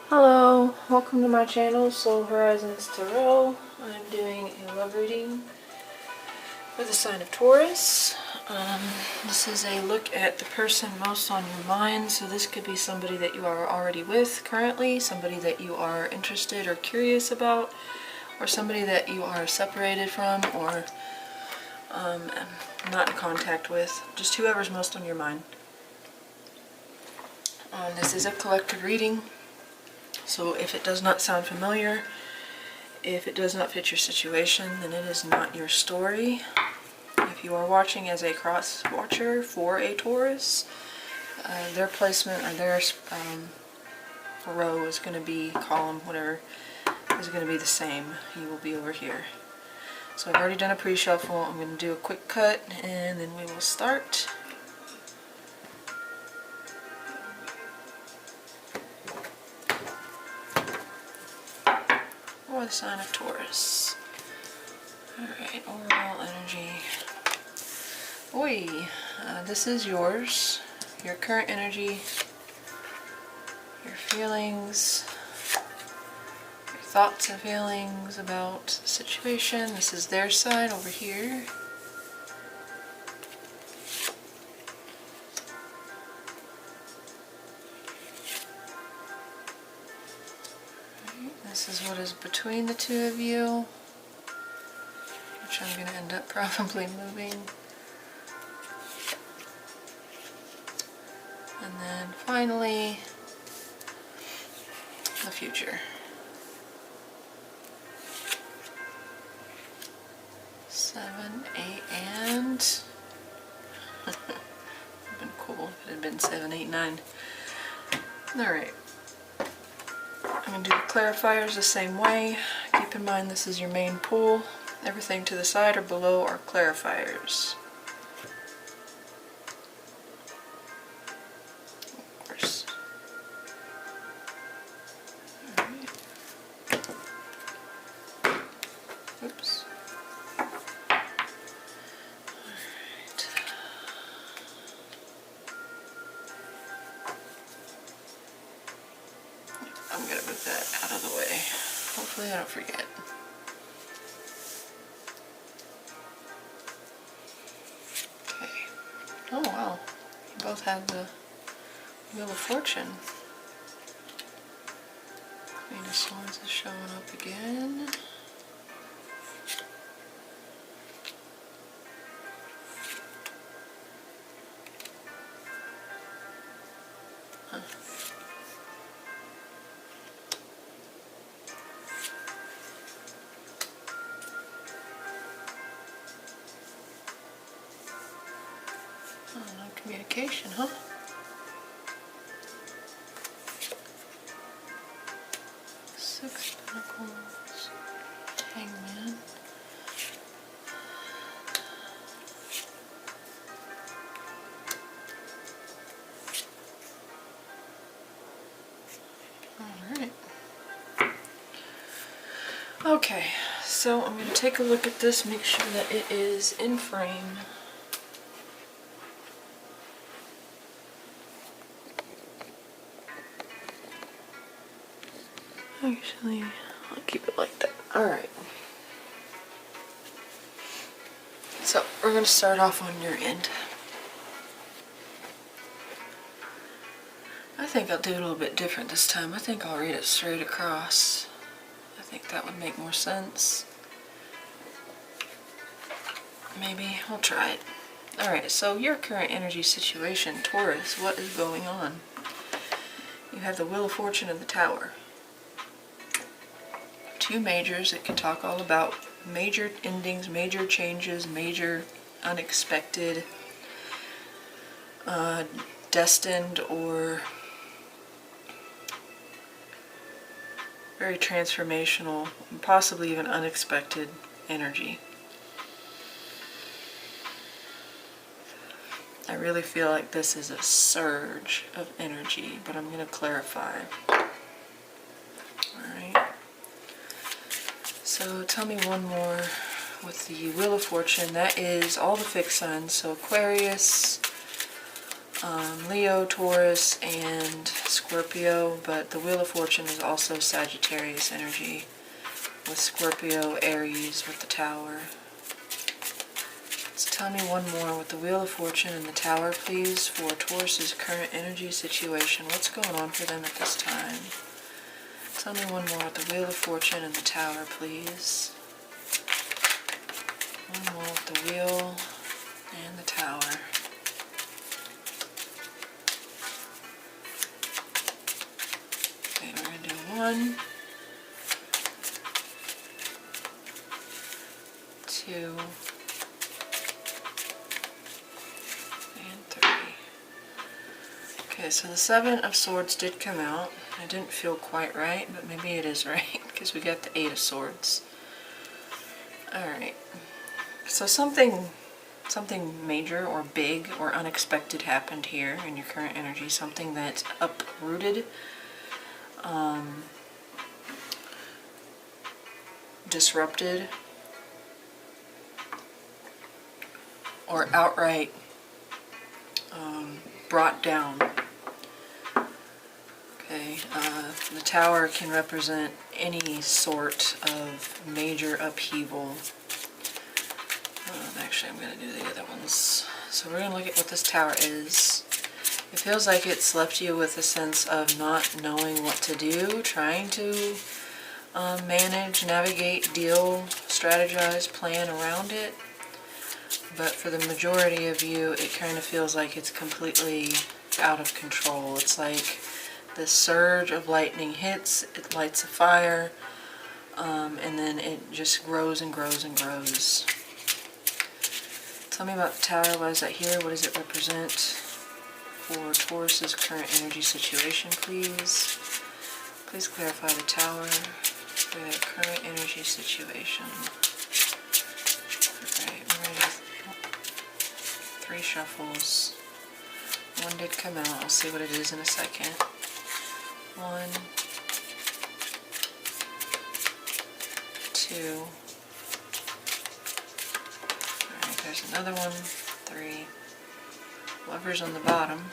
Hello, welcome to my channel, Soul Horizons Tarot. I'm doing a love reading for the sign of Taurus. This is a look at the person most on your mind, so this could be somebody that you are already with currently, somebody that you are interested or curious about, or somebody that you are separated from or not in contact with, just whoever's most on your mind. This is a collective reading. So if it does not sound familiar, if it does not fit your situation, then it is not your story. If you are watching as a cross watcher for a Taurus, their placement or their row is going to be, column, whatever, is going to be the same. You will be over here. So I've already done a pre-shuffle. I'm going to do a quick cut and then we will start. For the sign of Taurus. Alright, overall energy. Oi, this is yours. Your current energy, your feelings, your thoughts and feelings about the situation. This is their side over here. This is what is between the two of you, which I'm going to end up probably moving. And then finally, the future. 7, 8, and... it would have been cool if it had been 7, 8, 9. Alright. I'm going to do the clarifiers the same way. Keep in mind this is your main pool. Everything to the side or below are clarifiers. Of course. Alright. Oops. Alright. I'm going to move that out of the way. Hopefully I don't forget. Okay. Oh wow. You both have the Wheel of Fortune. Queen of Swords is showing up again. Huh. Oh, no communication, huh? Six Pentacles, Hangman. Alright. Okay, so I'm going to take a look at this, make sure that it is in frame. Actually, I'll keep it like that. Alright. So, we're going to start off on your end. I think I'll do it a little bit different this time. I think I'll read it straight across. I think that would make more sense. Maybe. I'll try it. Alright, so your current energy situation, Taurus, what is going on? You have the Wheel of Fortune and the Tower. Two majors that can talk all about major endings, major changes, major unexpected, destined or very transformational, possibly even unexpected energy. I really feel like this is a surge of energy, but I'm going to clarify. Alright. So tell me one more with the Wheel of Fortune. That is all the fixed signs. So Aquarius, Leo, Taurus, and Scorpio, but the Wheel of Fortune is also Sagittarius energy with Scorpio, Aries with the Tower. So tell me one more with the Wheel of Fortune and the Tower, please, for Taurus's current energy situation. What's going on for them at this time? Tell me one more with the Wheel of Fortune and the Tower, please. One more with the Wheel and the Tower. Okay, we're going to do 1, 2, and 3. Okay, so the 7 of Swords did come out. It didn't feel quite right, but maybe it is right, because we got the 8 of Swords. Alright, so something major or big or unexpected happened here in your current energy, something that uprooted, disrupted, or outright brought down. Okay, the Tower can represent any sort of major upheaval. Actually, I'm going to do the other ones. So we're going to look at what this Tower is. It feels like it's left you with a sense of not knowing what to do, trying to manage, navigate, deal, strategize, plan around it. But for the majority of you, it kind of feels like it's completely out of control. It's like the surge of lightning hits, it lights a fire, and then it just grows and grows and grows. Tell me about the Tower. Why is that here? What does it represent for Taurus's current energy situation, please? Please clarify the Tower for their current energy situation. Alright, we're ready. 3 shuffles. 1 did come out. I'll see what it is in a second. 1, 2. Alright, there's another one. 3. Lovers on the bottom.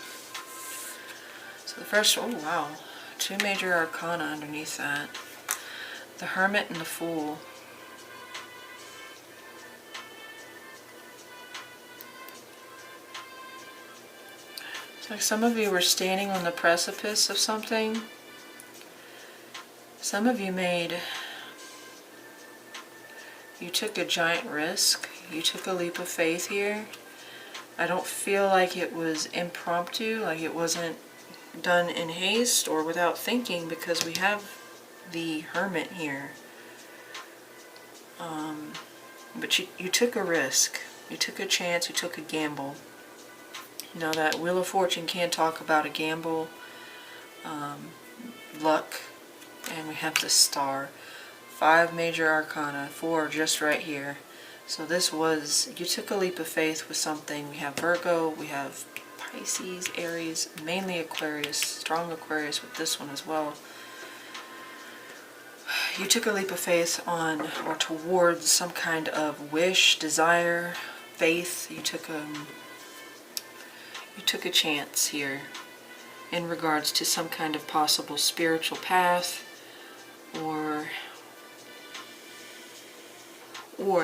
So the first, oh wow, 2 major arcana underneath that. The Hermit and the Fool. It's like some of you were standing on the precipice of something. Some of you took a giant risk. You took a leap of faith here. I don't feel like it was impromptu, like it wasn't done in haste or without thinking, because we have the Hermit here. But you took a risk. You took a chance, you took a gamble. Now that Wheel of Fortune can talk about a gamble, luck, and we have the Star. 5 major arcana, 4 just right here. So this was, you took a leap of faith with something. We have Virgo, we have Pisces, Aries, mainly Aquarius, strong Aquarius with this one as well. You took a leap of faith on or towards some kind of wish, desire, faith. You took a chance here in regards to some kind of possible spiritual path, or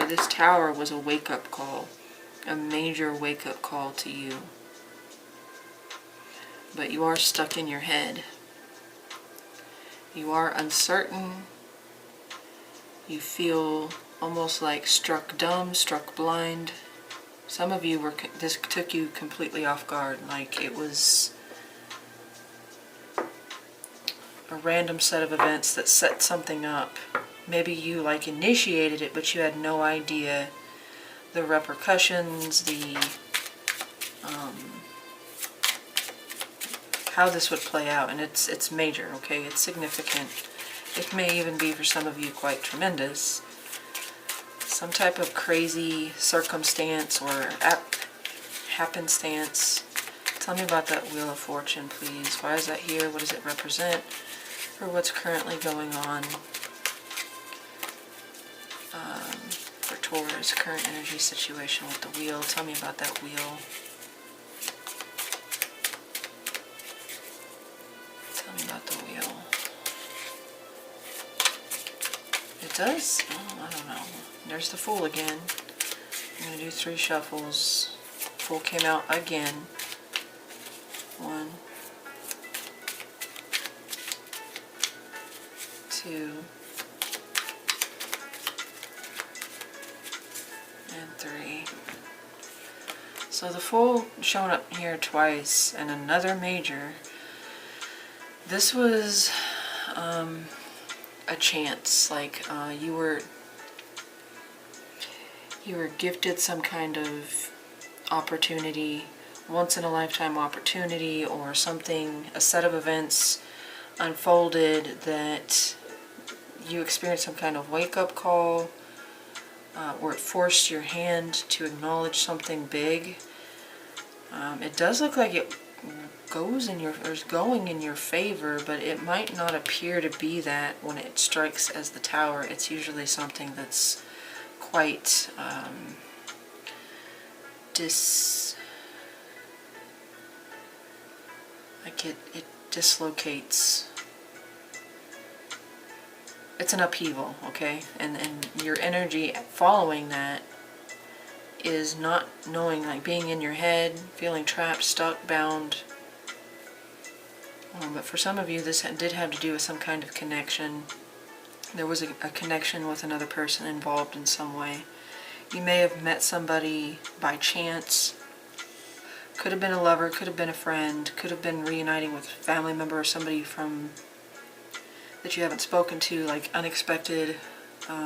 this Tower was a wake-up call, a major wake-up call to you. But you are stuck in your head. You are uncertain. You feel almost like struck dumb, struck blind. Some of you this took you completely off guard, like it was a random set of events that set something up. Maybe you like initiated it, but you had no idea the repercussions, how this would play out. And it's major, okay? It's significant. It may even be for some of you quite tremendous. Some type of crazy circumstance or happenstance. Tell me about that Wheel of Fortune, please. Why is that here? What does it represent for what's currently going on for Taurus, current energy situation with the Wheel? Tell me about that Wheel. does. Oh, I don't know. There's the Fool again. I'm going to do 3 shuffles. Fool came out again. 1, 2, and 3. So the Fool showing up here twice and another major. This was a chance, like you were gifted some kind of opportunity, once in a lifetime opportunity, or something, a set of events unfolded that you experienced some kind of wake-up call, or it forced your hand to acknowledge something big. It does look like it is going in your favor, but it might not appear to be that when it strikes as the Tower. It's usually something that's quite it dislocates. It's an upheaval, okay? And your energy following that is not knowing, like being in your head, feeling trapped, stuck, bound. But for some of you, this did have to do with some kind of connection. There was a connection with another person involved in some way. You may have met somebody by chance. Could have been a lover, could have been a friend, could have been reuniting with a family member or somebody from that you haven't spoken to, like unexpected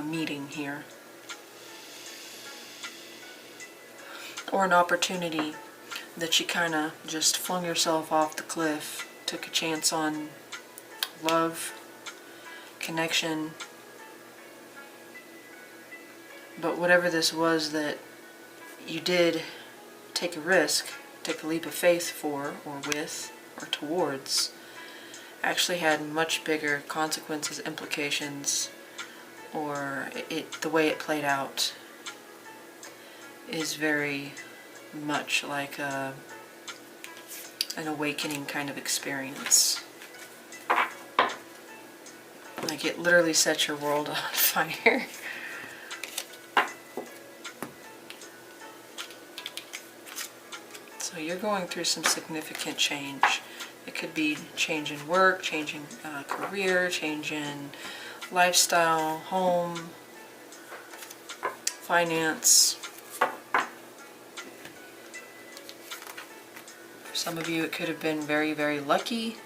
meeting here. Or an opportunity that you kind of just flung yourself off the cliff, took a chance on love, connection. But whatever this was that you did take a risk, take a leap of faith for, or with, or towards, actually had much bigger consequences, implications, or the way it played out is very much like an awakening kind of experience. Like it literally set your world on fire. So you're going through some significant change. It could be change in work, change in career, change in lifestyle, home, finance. For some of you, it could have been very, very lucky.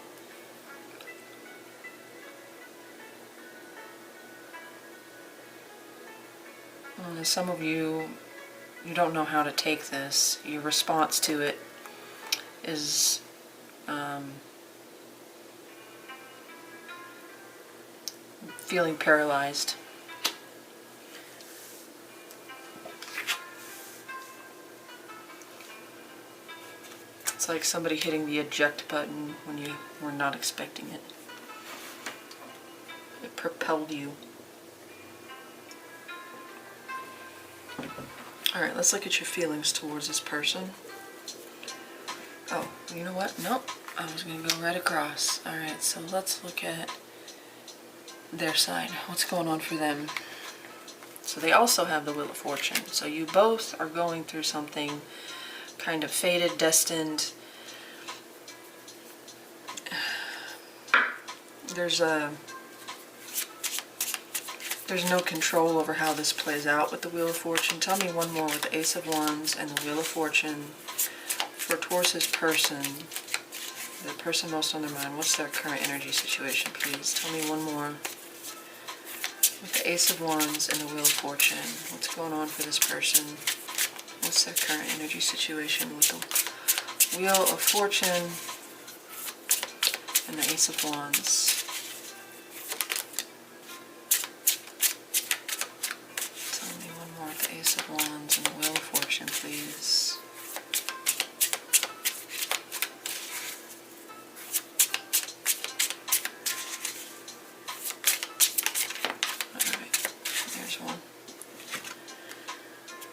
And some of you, you don't know how to take this. Your response to it is feeling paralyzed. It's like somebody hitting the eject button when you were not expecting it. It propelled you. Alright, let's look at your feelings towards this person. Oh, you know what? Nope. I was going to go right across. Alright, so let's look at their side. What's going on for them? So they also have the Wheel of Fortune. So you both are going through something kind of fated, destined. There's no control over how this plays out with the Wheel of Fortune. Tell me one more with the Ace of Wands and the Wheel of Fortune for Taurus's person. The person most on their mind. What's their current energy situation, please? Tell me one more with the Ace of Wands and the Wheel of Fortune. What's going on for this person? What's their current energy situation with the Wheel of Fortune and the Ace of Wands? Tell me one more with the Ace of Wands and the Wheel of Fortune, please. Alright, there's one.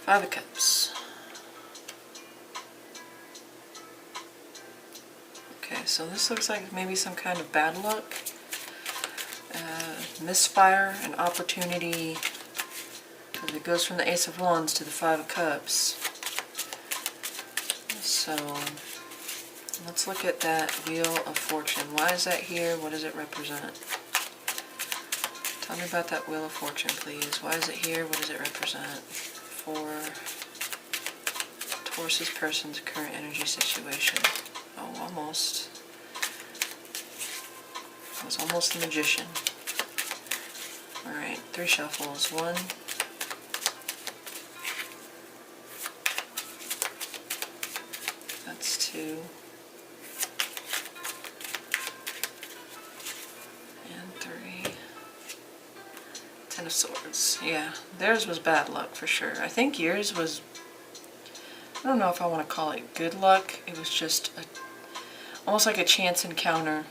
Five of Cups. Okay, so this looks like maybe some kind of bad luck. misfire, an opportunity, because it goes from the Ace of Wands to the Five of Cups. So let's look at that Wheel of Fortune. Why is that here? What does it represent? Tell me about that Wheel of Fortune, please. Why is it here? What does it represent for Taurus's person's current energy situation? Oh, almost. It was almost the Magician. Alright, 3 shuffles. 1, that's 2, and 3. 10 of Swords. Yeah, theirs was bad luck for sure. I think yours was, I don't know if I want to call it good luck. It was just almost like a chance encounter.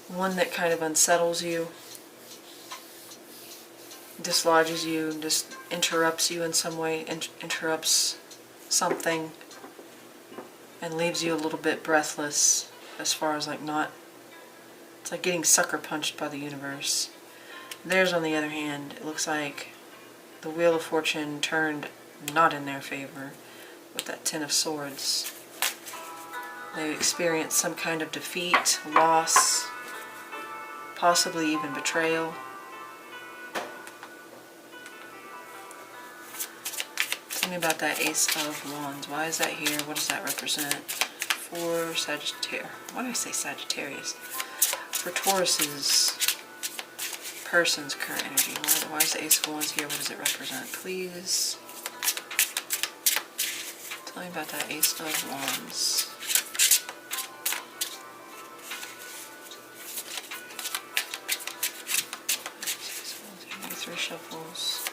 One that kind of unsettles you, dislodges you, just interrupts you in some way, interrupts something, and leaves you a little bit breathless as far as like not, it's like getting sucker punched by the universe. Theirs, on the other hand, it looks like the Wheel of Fortune turned not in their favor with that 10 of Swords. They experienced some kind of defeat, loss, possibly even betrayal. Tell me about that Ace of Wands. Why is that here? What does that represent for Sagittarius? Why did I say Sagittarius? For Taurus's person's current energy. Why is the Ace of Wands here? What does it represent? Please tell me about that Ace of Wands. 3 shuffles.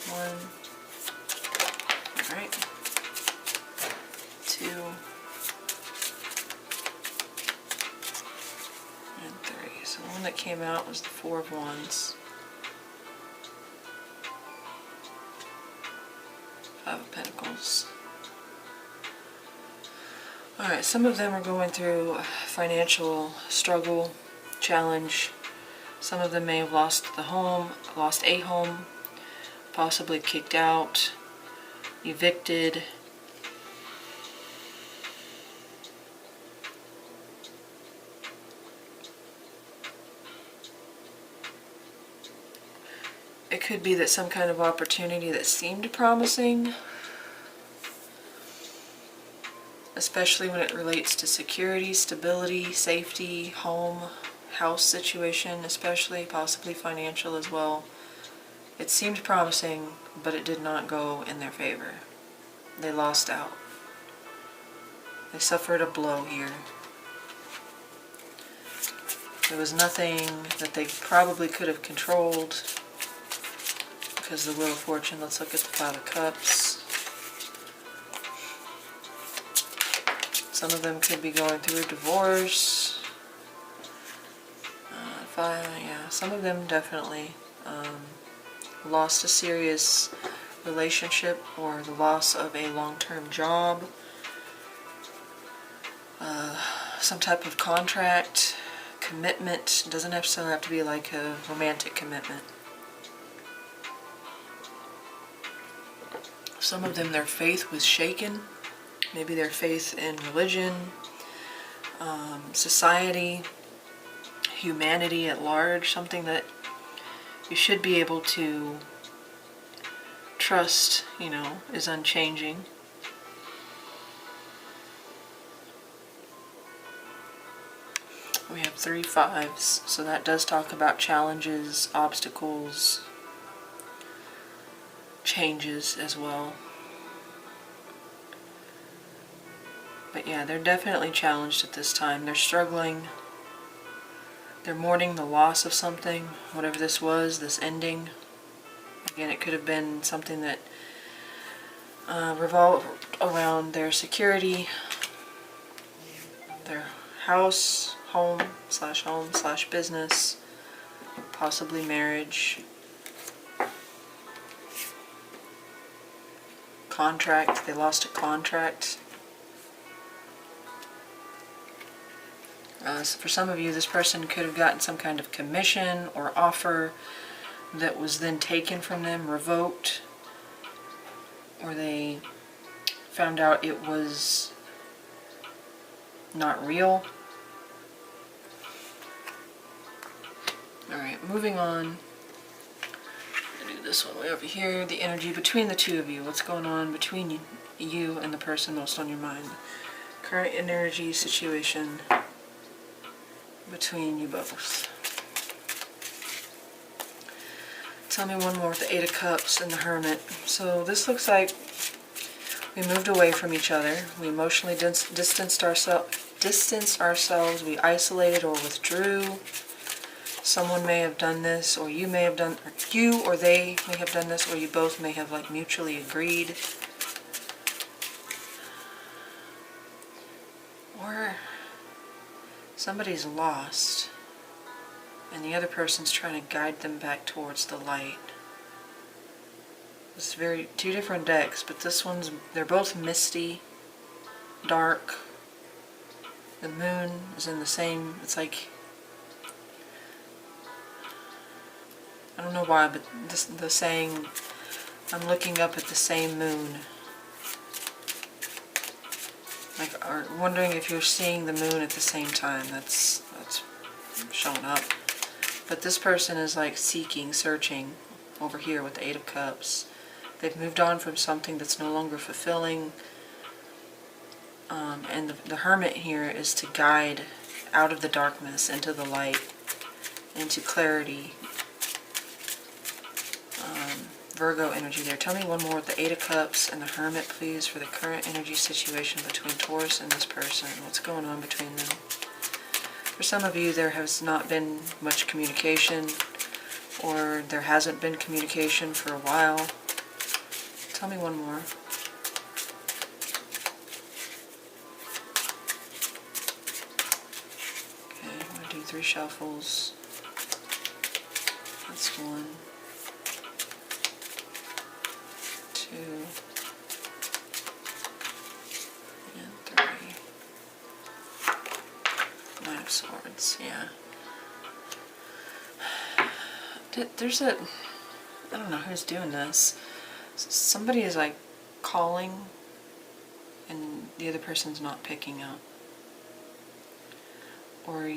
1. Alright. 2. And 3. So the one that came out was the 4 of Wands. 5 of Pentacles. Alright, some of them are going through financial struggle, challenge. Some of them may have lost a home, possibly kicked out, evicted. It could be that some kind of opportunity that seemed promising, especially when it relates to security, stability, safety, home, house situation, especially, possibly financial as well. It seemed promising, but it did not go in their favor. They lost out. They suffered a blow here. There was nothing that they probably could have controlled because the Wheel of Fortune. Let's look at the 5 of Cups. Some of them could be going through a divorce. Yeah, some of them definitely lost a serious relationship or the loss of a long-term job. Some type of contract, commitment. It doesn't necessarily have to be like a romantic commitment. Some of them, their faith was shaken. Maybe their faith in religion, society, humanity at large, something that you should be able to trust, you know, is unchanging. We have 3 5s, so that does talk about challenges, obstacles, changes as well. But yeah, they're definitely challenged at this time. They're struggling. They're mourning the loss of something, whatever this was, this ending. Again, it could have been something that revolved around their security, their house, home slash business, possibly marriage, contract. They lost a contract So for some of you, this person could have gotten some kind of commission or offer that was then taken from them, revoked, or they found out it was not real. Alright, moving on. I'm going to do this one way over here. The energy between the two of you. What's going on between you and the person most on your mind? Current energy situation between you both. Tell me one more with the Eight of Cups and the Hermit. So this looks like we moved away from each other. We emotionally distanced ourselves. We isolated or withdrew. Someone may have done this, or you may have done, or you or they may have done this, or you both may have like mutually agreed. Or somebody's lost and the other person's trying to guide them back towards the light. It's two different decks, but this one's, they're both misty, dark. The moon is in the same, it's like, I don't know why, but the saying, I'm looking up at the same moon. Like, or wondering if you're seeing the moon at the same time. That's showing up. But this person is like seeking, searching over here with the Eight of Cups. They've moved on from something that's no longer fulfilling. And the Hermit here is to guide out of the darkness into the light, into clarity. Virgo energy there. Tell me one more with the Eight of Cups and the Hermit, please, for the current energy situation between Taurus and this person. What's going on between them? For some of you, there has not been much communication, or there hasn't been communication for a while. Tell me one more. Okay, I'm going to do 3 shuffles. That's 1. 2. And 3. Nine of Swords, yeah. There's I don't know who's doing this. Somebody is like calling and the other person's not picking up. Or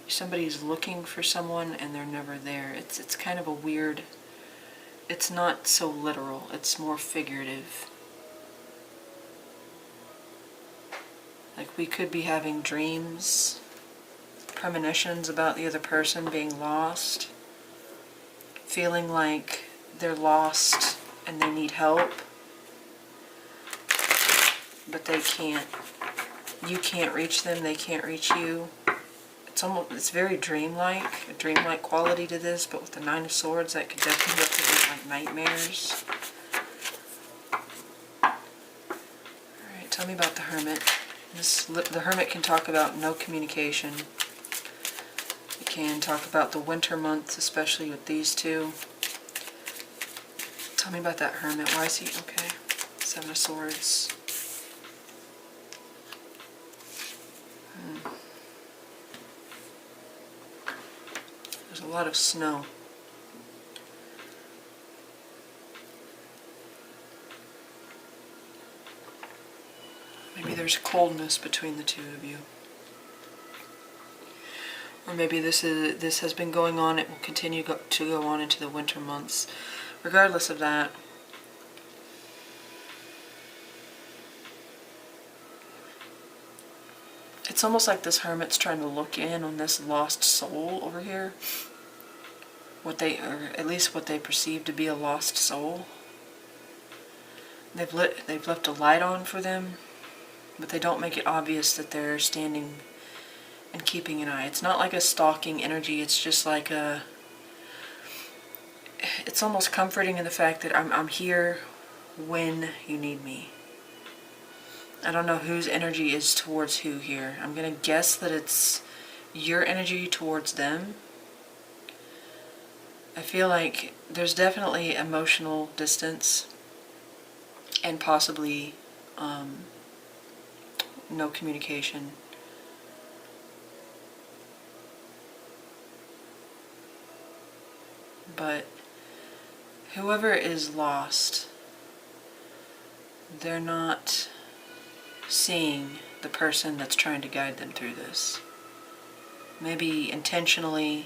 somebody's looking for someone and they're never there. It's kind of a weird, it's not so literal, it's more figurative. Like we could be having dreams, premonitions about the other person being lost, feeling like they're lost and they need help, but they can't. You can't reach them, they can't reach you. It's very dreamlike, a dreamlike quality to this, but with the Nine of Swords, that could definitely represent like nightmares. Alright, tell me about the Hermit. The Hermit can talk about no communication. It can talk about the winter months, especially with these two. Tell me about that Hermit. Why is he... Okay. Seven of Swords. There's a lot of snow. Maybe there's coldness between the two of you. Or maybe this has been going on, it will continue to go on into the winter months. Regardless of that, it's almost like this Hermit's trying to look in on this lost soul over here. Or at least what they perceive to be a lost soul. They've left a light on for them, but they don't make it obvious that they're standing and keeping an eye. It's not like a stalking energy, it's just like it's almost comforting in the fact that I'm here when you need me. I don't know whose energy is towards who here. I'm going to guess that it's your energy towards them. I feel like there's definitely emotional distance and possibly no communication. but whoever is lost, they're not seeing the person that's trying to guide them through this. Maybe intentionally,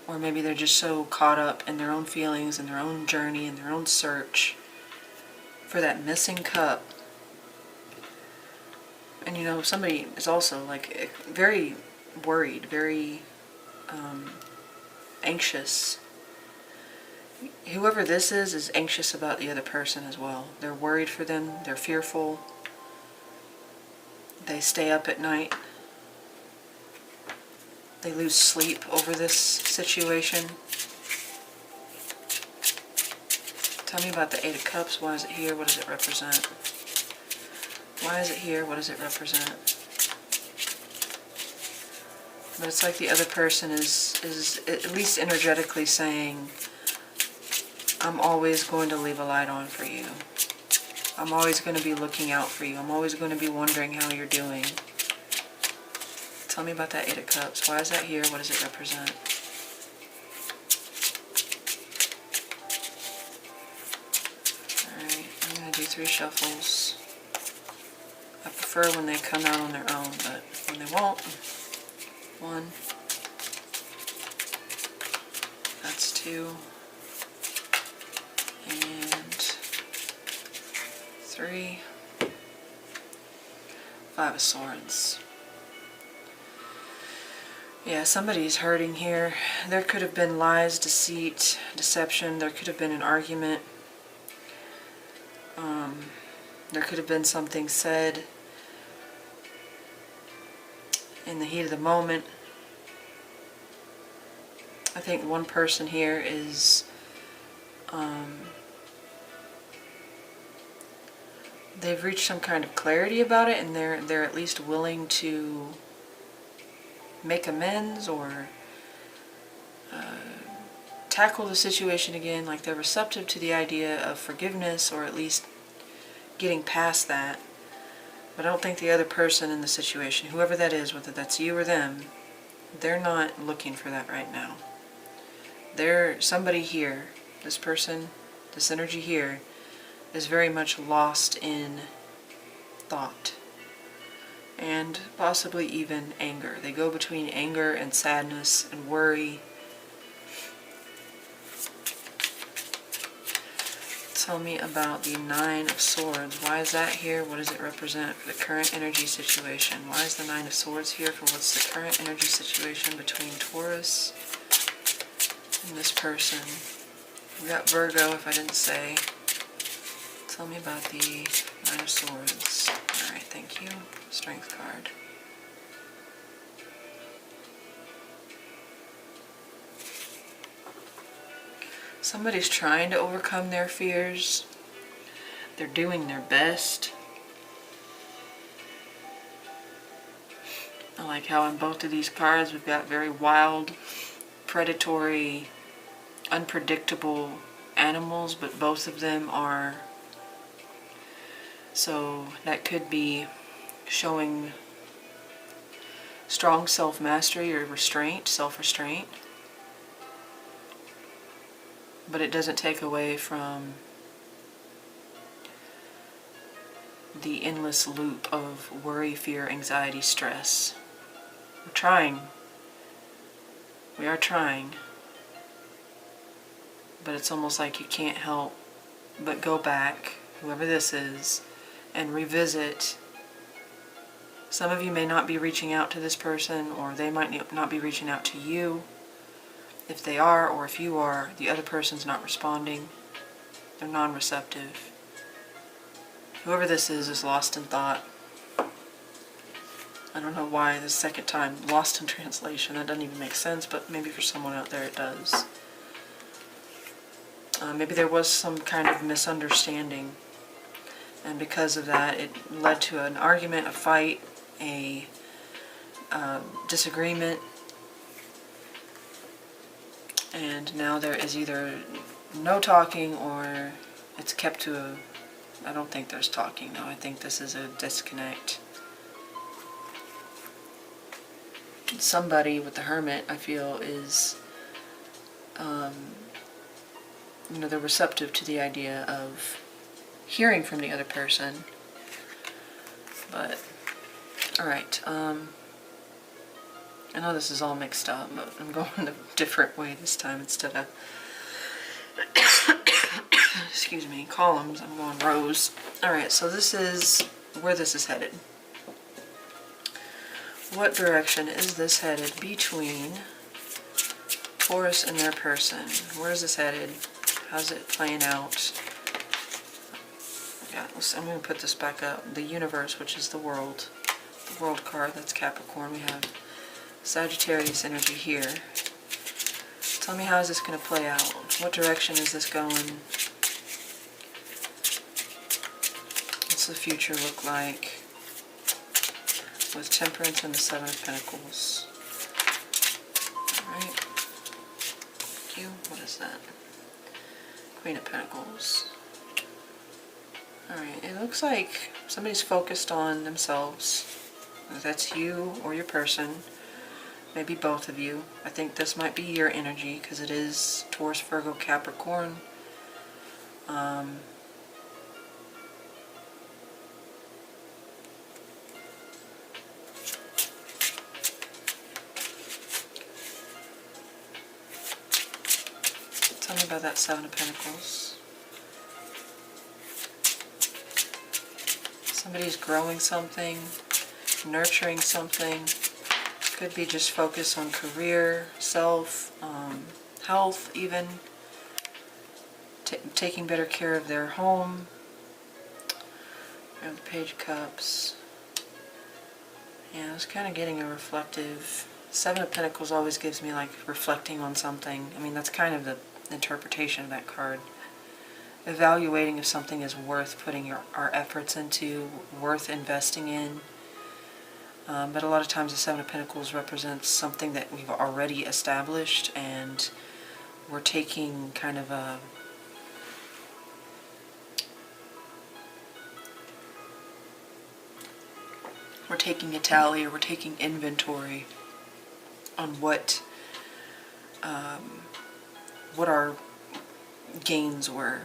or maybe they're just so caught up in their own feelings and their own journey and their own search for that missing cup. And you know, somebody is also like very worried, very anxious. Whoever this is anxious about the other person as well. They're worried for them, they're fearful. They stay up at night. They lose sleep over this situation. Tell me about the Eight of Cups. Why is it here? What does it represent? Why is it here? What does it represent? But it's like the other person is at least energetically saying, I'm always going to leave a light on for you. I'm always going to be looking out for you. I'm always going to be wondering how you're doing. Tell me about that Eight of Cups. Why is that here? What does it represent? Alright, I'm going to do 3 shuffles. I prefer when they come out on their own, but when they won't, 1. That's 2. And 3. 5 of Swords. Yeah, somebody's hurting here. There could have been lies, deceit, deception. There could have been an argument. There could have been something said in the heat of the moment. I think one person here is they've reached some kind of clarity about it, and they're at least willing to make amends or tackle the situation again. Like they're receptive to the idea of forgiveness, or at least getting past that. But I don't think the other person in the situation, whoever that is, whether that's you or them, they're not looking for that right now. Somebody here, this person, this energy here, is very much lost in thought. And possibly even anger. They go between anger and sadness and worry. Tell me about the 9 of Swords. Why is that here? What does it represent for the current energy situation? Why is the 9 of Swords here for what's the current energy situation between Taurus and this person? We got Virgo, if I didn't say. Tell me about the 9 of Swords. Alright, thank you. Strength card. Somebody's trying to overcome their fears. They're doing their best. I like how in both of these cards we've got very wild, predatory, unpredictable animals, but both of them are. So that could be showing strong self-mastery or restraint, self-restraint. But it doesn't take away from the endless loop of worry, fear, anxiety, stress. We're trying. We are trying. But it's almost like you can't help but go back, whoever this is, and revisit. Some of you may not be reaching out to this person, or they might not be reaching out to you. If they are, or if you are, the other person's not responding. They're non-receptive. Whoever this is lost in thought. I don't know why the second time, lost in translation. That doesn't even make sense, but maybe for someone out there it does. Maybe there was some kind of misunderstanding, and because of that it led to an argument, a fight, a disagreement. And now there is either no talking, or it's kept to a... I don't think there's talking though. I think this is a disconnect. Somebody with the Hermit, I feel, is you know, they're receptive to the idea of hearing from the other person. But, alright, I know this is all mixed up, but I'm going a different way this time instead of, excuse me, columns, I'm going rows. Alright, so this is where this is headed. What direction is this headed between Taurus and their person? Where is this headed? How's it playing out? Yeah, I'm going to put this back up. The universe, which is the world card, that's Capricorn. We have Sagittarius energy here. Tell me, how is this going to play out? What direction is this going? What's the future look like? With Temperance and the Seven of Pentacles. Alright. Thank you. What is that? Queen of Pentacles. Alright, it looks like somebody's focused on themselves. If that's you or your person, maybe both of you. I think this might be your energy because it is Taurus, Virgo, Capricorn. Tell me about that Seven of Pentacles. Somebody's growing something, nurturing something. Could be just focus on career, self, health even. Taking better care of their home. We have the Page of Cups. Yeah, I was kind of getting a reflective. Seven of Pentacles always gives me like reflecting on something. I mean, that's kind of the interpretation of that card. Evaluating if something is worth putting our efforts into, worth investing in. But a lot of times the Seven of Pentacles represents something that we've already established, and we're taking kind of a tally, or we're taking inventory on what our gains were.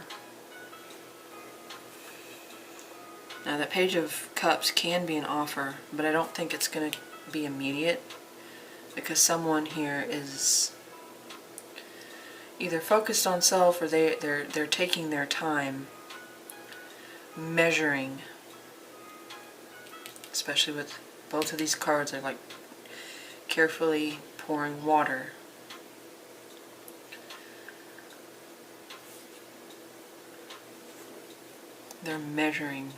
Now that Page of Cups can be an offer, but I don't think it's going to be immediate, because someone here is either focused on self, or they're taking their time measuring, especially with both of these cards. They're like carefully pouring water. They're measuring.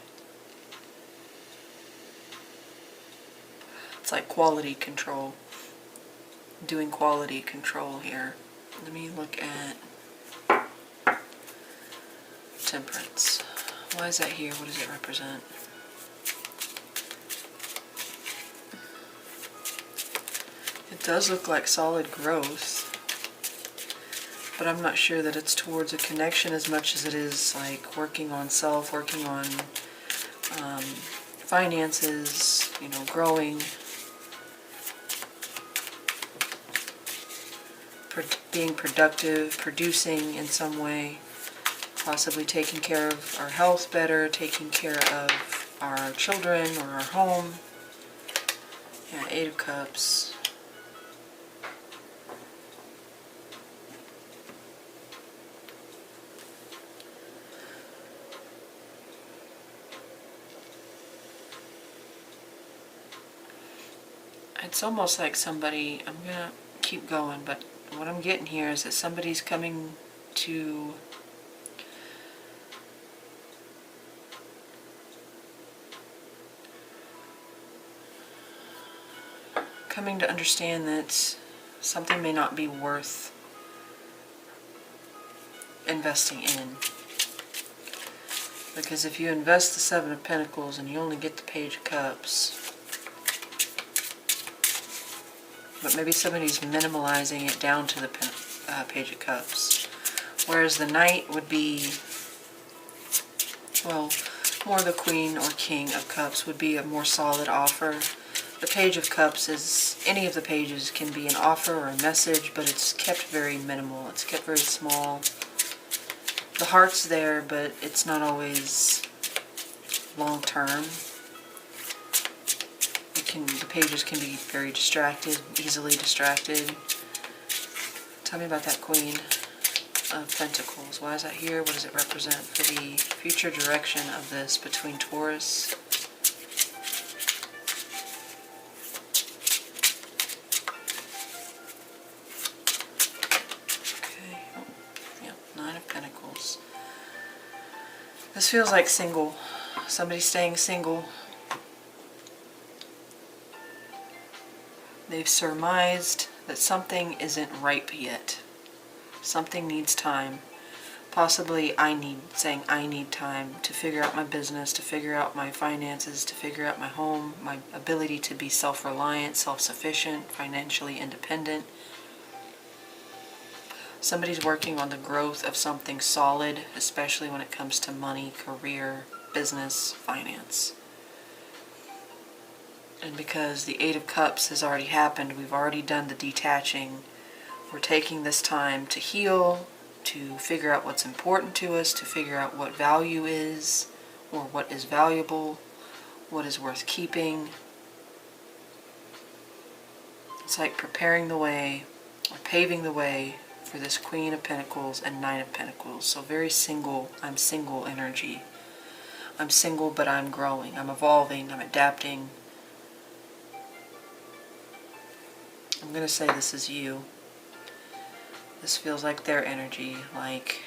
It's like quality control. Doing quality control here. Let me look at Temperance. Why is that here? What does it represent? It does look like solid growth, but I'm not sure that it's towards a connection as much as it is like working on self, working on finances, you know, growing, being productive, producing in some way, possibly taking care of our health better, taking care of our children or our home. Yeah, Eight of Cups. It's almost like somebody, I'm going to keep going, but what I'm getting here is that somebody's coming to understand that something may not be worth investing in. Because if you invest the Seven of Pentacles and you only get the Page of Cups, but maybe somebody's minimalizing it down to the Page of Cups. Whereas the Knight would be, well, more the Queen or King of Cups would be a more solid offer. the Page of Cups is, any of the pages can be an offer or a message, but it's kept very minimal. It's kept very small. The heart's there, but it's not always long term. The pages can be very distracted, easily distracted. Tell me about that Queen of Pentacles. Why is that here? What does it represent for the future direction of this between Taurus? Okay. Oh, yeah, Nine of Pentacles. This feels like single. Somebody's staying single. They've surmised that something isn't ripe yet. Something needs time. Possibly I need time to figure out my business, to figure out my finances, to figure out my home, my ability to be self-reliant, self-sufficient, financially independent. Somebody's working on the growth of something solid, especially when it comes to money, career, business, finance. And because the Eight of Cups has already happened, we've already done the detaching. We're taking this time to heal, to figure out what's important to us, to figure out what value is, or what is valuable, what is worth keeping. It's like preparing the way, or paving the way for this Queen of Pentacles and Nine of Pentacles. So very single, I'm single energy. I'm single, but I'm growing, I'm evolving, I'm adapting. I'm going to say this is you. This feels like their energy, like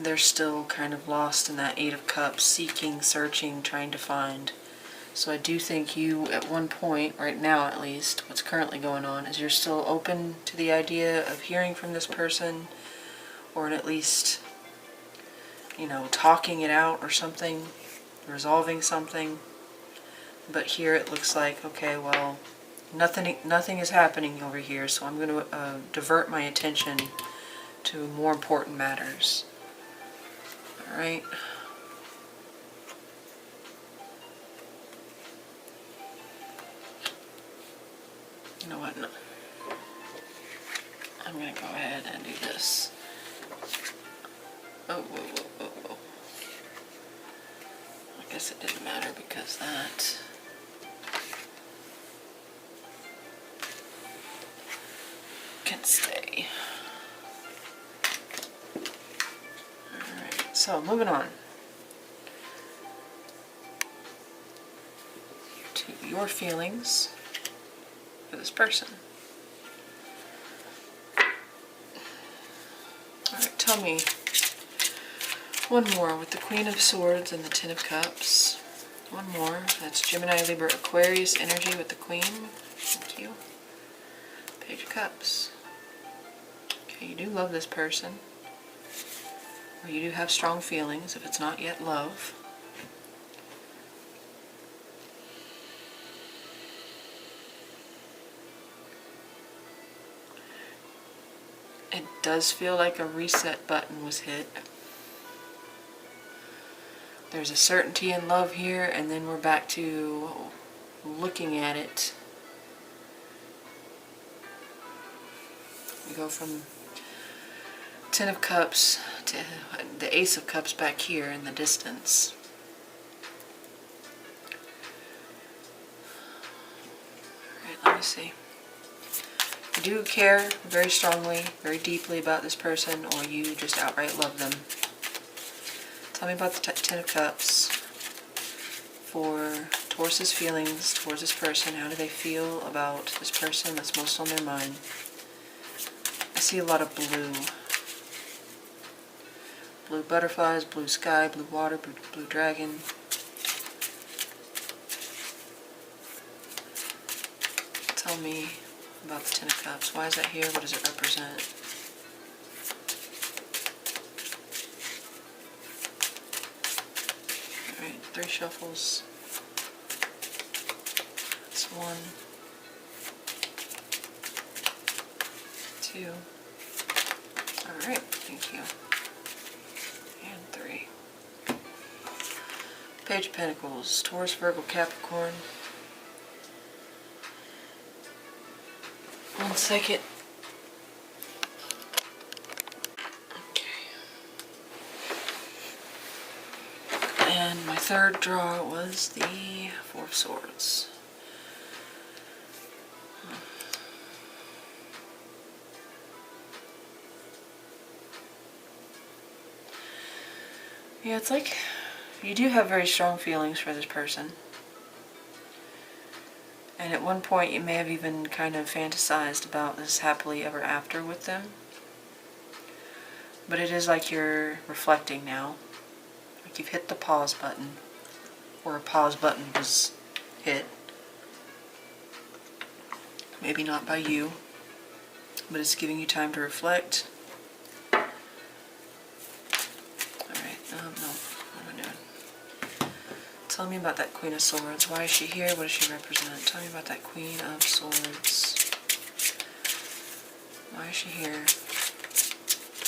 they're still kind of lost in that Eight of Cups, seeking, searching, trying to find. So I do think you, at one point, right now at least, what's currently going on, is you're still open to the idea of hearing from this person, or at least, you know, talking it out or something, resolving something. But here it looks like, okay, well, nothing is happening over here, so I'm going to divert my attention to more important matters. Alright. You know what? No. I'm going to go ahead and do this. Oh, whoa, whoa, whoa, whoa. I guess it didn't matter because that... can stay. Alright, so moving on to your feelings for this person. Alright, tell me one more with the Queen of Swords and the Ten of Cups. One more. That's Gemini, Libra, Aquarius energy with the Queen. Thank you. Page of Cups. Okay, you do love this person. Or you do have strong feelings if it's not yet love. It does feel like a reset button was hit. There's a certainty in love here, and then we're back to looking at it. We go from Ten of Cups to the Ace of Cups back here in the distance. Alright, let me see. You do care very strongly, very deeply about this person, or you just outright love them. Tell me about the Ten of Cups for Taurus's feelings towards this person. How do they feel about this person that's most on their mind? I see a lot of blue. Blue butterflies, blue sky, blue water, blue dragon. Tell me about the Ten of Cups. Why is that here? What does it represent? Alright, 3 shuffles. That's 1, 2. Alright, thank you. And 3. Page of Pentacles, Taurus, Virgo, Capricorn. 1 second. Okay. And my third draw was the Four of Swords. Yeah, it's like you do have very strong feelings for this person. And at one point you may have even kind of fantasized about this happily ever after with them. But it is like you're reflecting now. Like you've hit the pause button. Or a pause button was hit. Maybe not by you. But it's giving you time to reflect. No, what am I doing? Tell me about that Queen of Swords. Why is she here? What does she represent? Tell me about that Queen of Swords. Why is she here?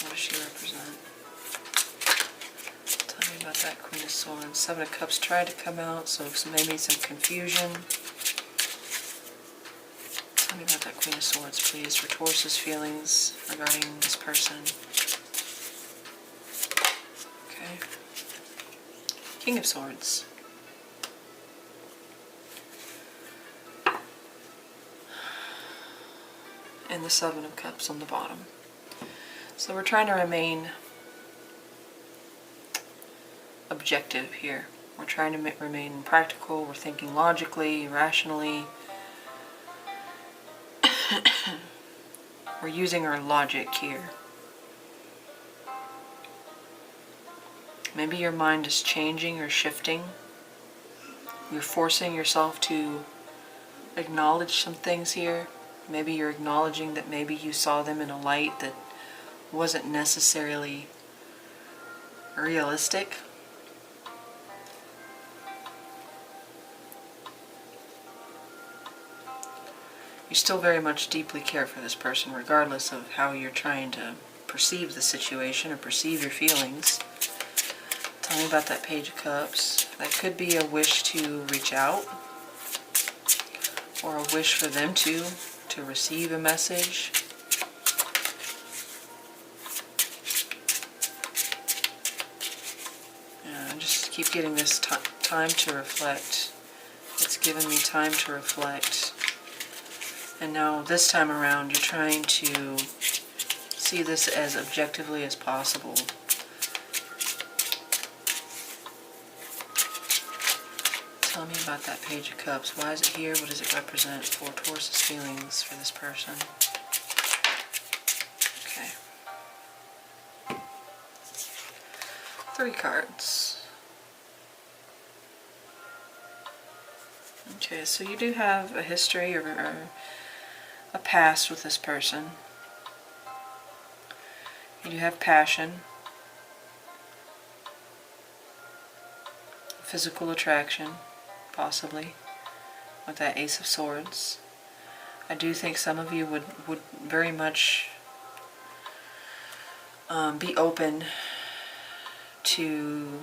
What does she represent? Tell me about that Queen of Swords. Seven of Cups tried to come out, so maybe some confusion. Tell me about that Queen of Swords, please, for Taurus's feelings regarding this person. Okay. King of Swords. And the Seven of Cups on the bottom. So we're trying to remain objective here. We're trying to remain practical. We're thinking logically, rationally. We're using our logic here. Maybe your mind is changing or shifting. You're forcing yourself to acknowledge some things here. Maybe you're acknowledging that maybe you saw them in a light that wasn't necessarily realistic. You still very much deeply care for this person, regardless of how you're trying to perceive the situation or perceive your feelings. Tell me about that Page of Cups. That could be a wish to reach out, or a wish for them to receive a message. Yeah, I just keep getting this time to reflect. It's given me time to reflect. And now this time around you're trying to see this as objectively as possible. Tell me about that Page of Cups. Why is it here? What does it represent for Taurus's feelings for this person? Okay. 3 cards. Okay, so you do have a history or a past with this person. You do have passion, physical attraction, possibly, with that Ace of Swords. I do think some of you would very much be open to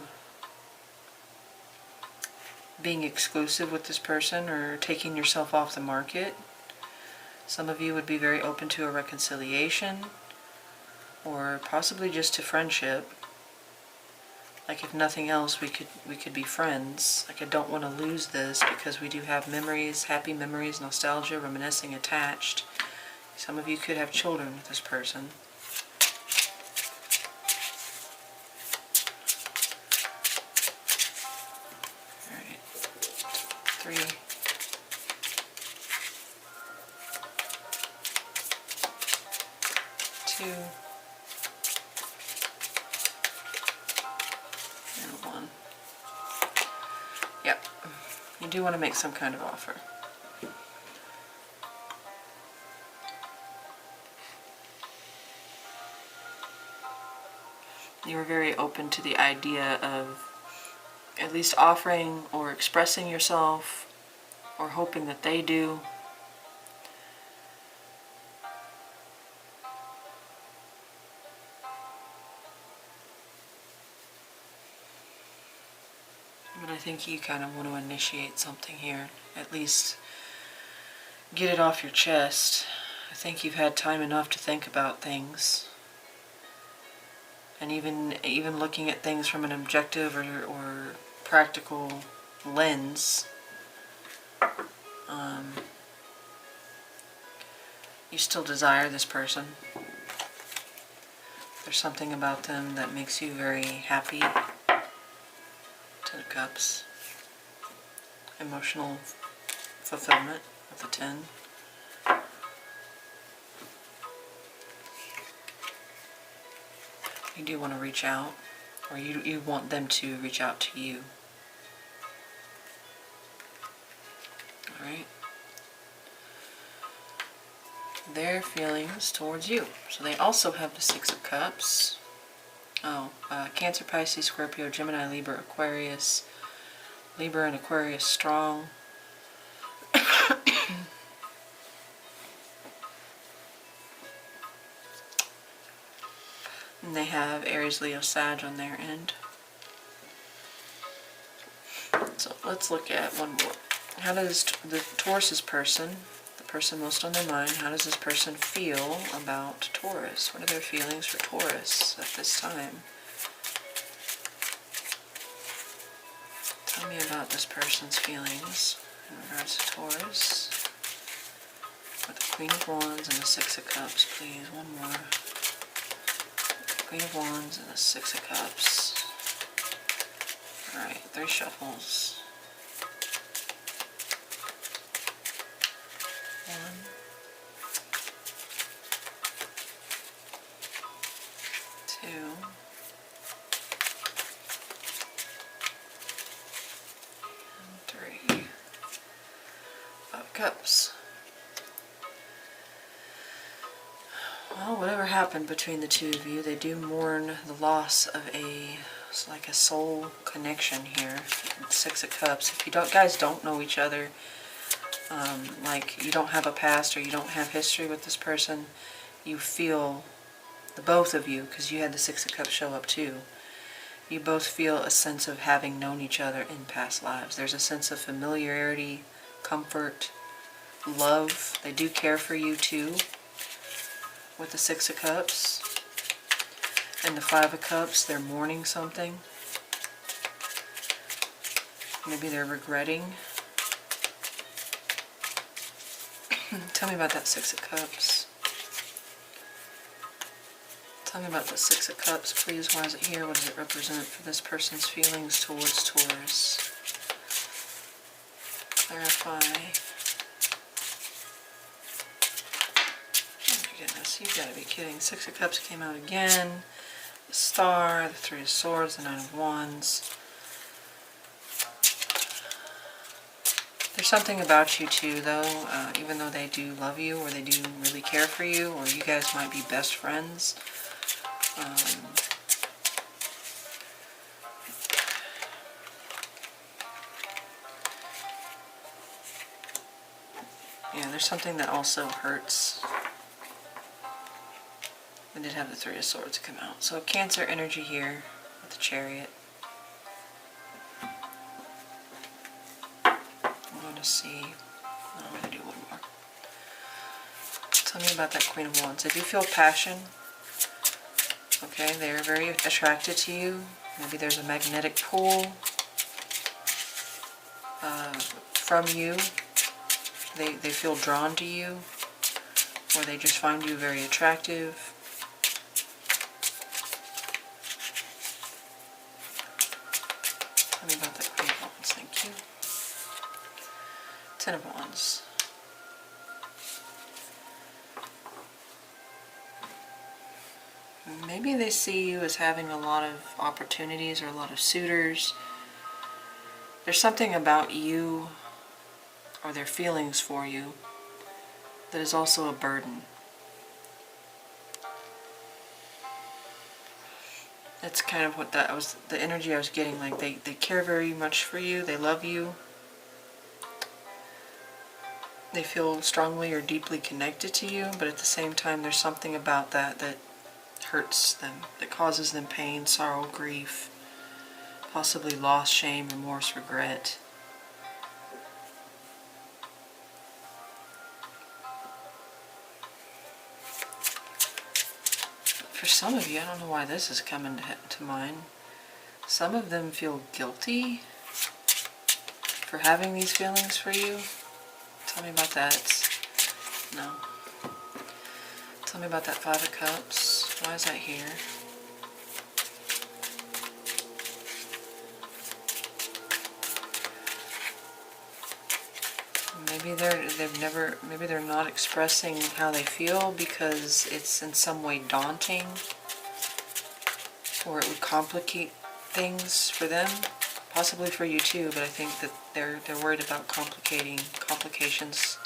being exclusive with this person or taking yourself off the market. Some of you would be very open to a reconciliation or possibly just to friendship. Like if nothing else, we could be friends. Like I don't want to lose this because we do have memories, happy memories, nostalgia, reminiscing attached. Some of you could have children with this person. Alright. 3. Two. And 1. Yep. You do want to make some kind of offer. You were very open to the idea of at least offering or expressing yourself, or hoping that they do. But I think you kind of want to initiate something here, at least get it off your chest. I think you've had time enough to think about things. And even looking at things from an objective or practical lens, you still desire this person. There's something about them that makes you very happy. Ten of Cups. Emotional fulfillment with the 10. You do want to reach out, or you want them to reach out to you. Alright? Their feelings towards you. So they also have the 6 of Cups. Cancer, Pisces, Scorpio, Gemini, Libra, Aquarius. Libra and Aquarius strong. And they have Aries, Leo, Sag on their end. So let's look at one more. How does the Taurus's person, the person most on their mind, how does this person feel about Taurus? What are their feelings for Taurus at this time? Tell me about this person's feelings in regards to Taurus. With the Queen of Wands and the 6 of Cups, please. One more. Queen of Wands and the 6 of Cups. Alright, 3 shuffles. 1, 2, and 3. 5 Cups. Well, whatever happened between the two of you, they do mourn the loss of it's like a soul connection here. 6 of Cups. If you guys don't know each other, like you don't have a past or you don't have history with this person, you feel, the both of you, because you had the 6 of Cups show up too, you both feel a sense of having known each other in past lives. There's a sense of familiarity, comfort, love. They do care for you too. With the 6 of Cups and the 5 of Cups, they're mourning something. Maybe they're regretting. Tell me about that 6 of Cups. Tell me about the 6 of Cups, please. Why is it here? What does it represent for this person's feelings towards Taurus? Clarify. You've got to be kidding. 6 of Cups came out again. The Star, the 3 of Swords, the 9 of Wands. There's something about you too, though, even though they do love you or they do really care for you, or you guys might be best friends. Yeah, there's something that also hurts. We did have the 3 of Swords come out. So Cancer energy here with the Chariot. I'm going to see. I'm going to do one more. Tell me about that Queen of Wands. They do feel passion. Okay, they are very attracted to you. Maybe there's a magnetic pull from you. They feel drawn to you, or they just find you very attractive. Tell me about that Queen of Wands, thank you. 10 of Wands. Maybe they see you as having a lot of opportunities or a lot of suitors. There's something about you or their feelings for you that is also a burden. That's kind of what the energy I was getting. Like they care very much for you, they love you. They feel strongly or deeply connected to you, but at the same time there's something about that hurts them, that causes them pain, sorrow, grief. possibly loss, shame, remorse, regret. For some of you, I don't know why this is coming to mind. Some of them feel guilty for having these feelings for you. Tell me about that. No. Tell me about that Five of Cups. Why is that here? Maybe they're not expressing how they feel because it's in some way daunting, or it would complicate things for them, possibly for you too, but I think that they're worried about complications.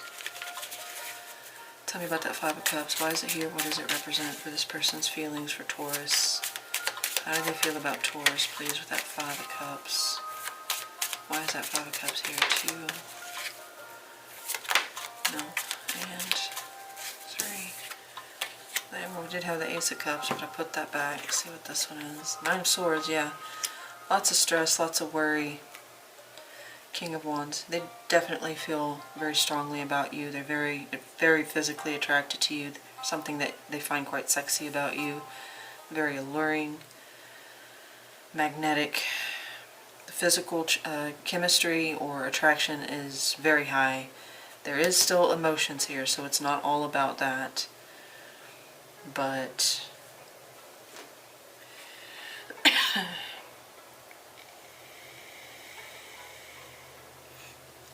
Tell me about that Five of Cups. Why is it here? What does it represent for this person's feelings for Taurus? How do they feel about Taurus, please, with that Five of Cups? Why is that Five of Cups here too? No. And 3. Then we did have the Ace of Cups, but I put that back. See what this one is. 9 of Swords, yeah. Lots of stress, lots of worry. King of Wands. They definitely feel very strongly about you. They're very, very physically attracted to you. Something that they find quite sexy about you. Very alluring. Magnetic. The physical chemistry or attraction is very high. There is still emotions here, so it's not all about that. But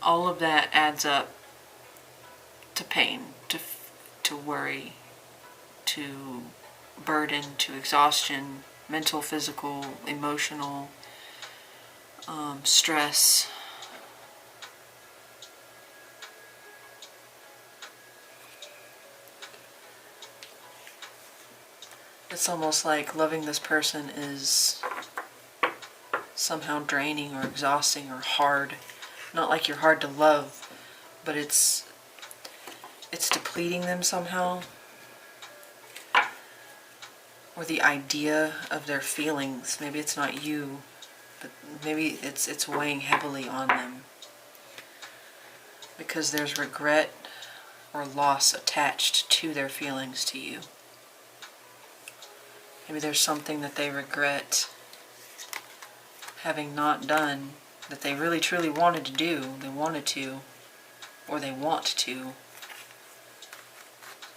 all of that adds up to pain, to worry, to burden, to exhaustion, mental, physical, emotional, stress. It's almost like loving this person is somehow draining or exhausting or hard. Not like you're hard to love, but it's depleting them somehow. Or the idea of their feelings. Maybe it's not you, but maybe it's weighing heavily on them. Because there's regret or loss attached to their feelings to you. Maybe there's something that they regret having not done that they really truly wanted to do. They wanted to, or they want to.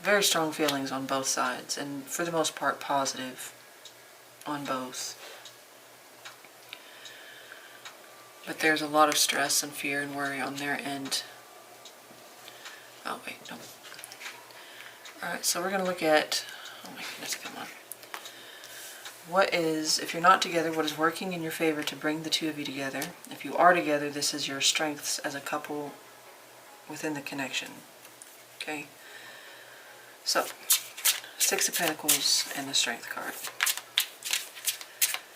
Very strong feelings on both sides, and for the most part positive on both. But there's a lot of stress and fear and worry on their end. Oh wait, no. Alright, so we're going to look at, oh my goodness, come on. What is, if you're not together, what is working in your favor to bring the two of you together? If you are together, this is your strengths as a couple within the connection. Okay? So, Six of Pentacles and the Strength card.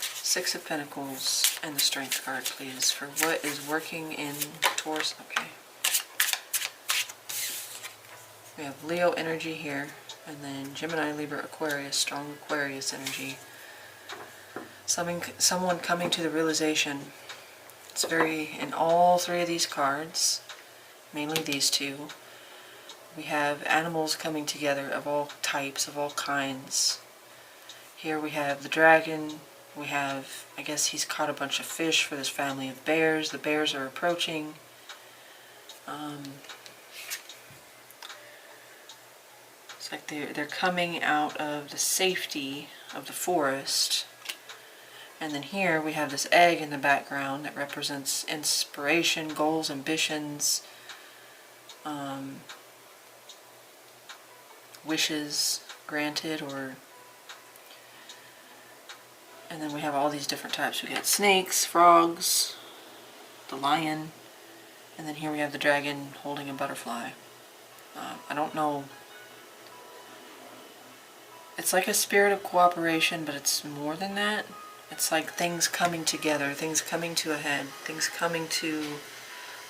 Six of Pentacles and the Strength card, please, for what is working in Taurus. Okay. We have Leo energy here, and then Gemini, Libra, Aquarius, strong Aquarius energy. Someone coming to the realization. It's very, in all three of these cards, mainly these two, we have animals coming together of all types, of all kinds. Here we have the dragon. We have, I guess he's caught a bunch of fish for this family of bears. The bears are approaching. It's like they're coming out of the safety of the forest. And then here we have this egg in the background that represents inspiration, goals, ambitions, wishes granted, and then we have all these different types. We got snakes, frogs, the lion, and then here we have the dragon holding a butterfly. I don't know. It's like a spirit of cooperation, but it's more than that. It's like things coming together, things coming to a head, things coming to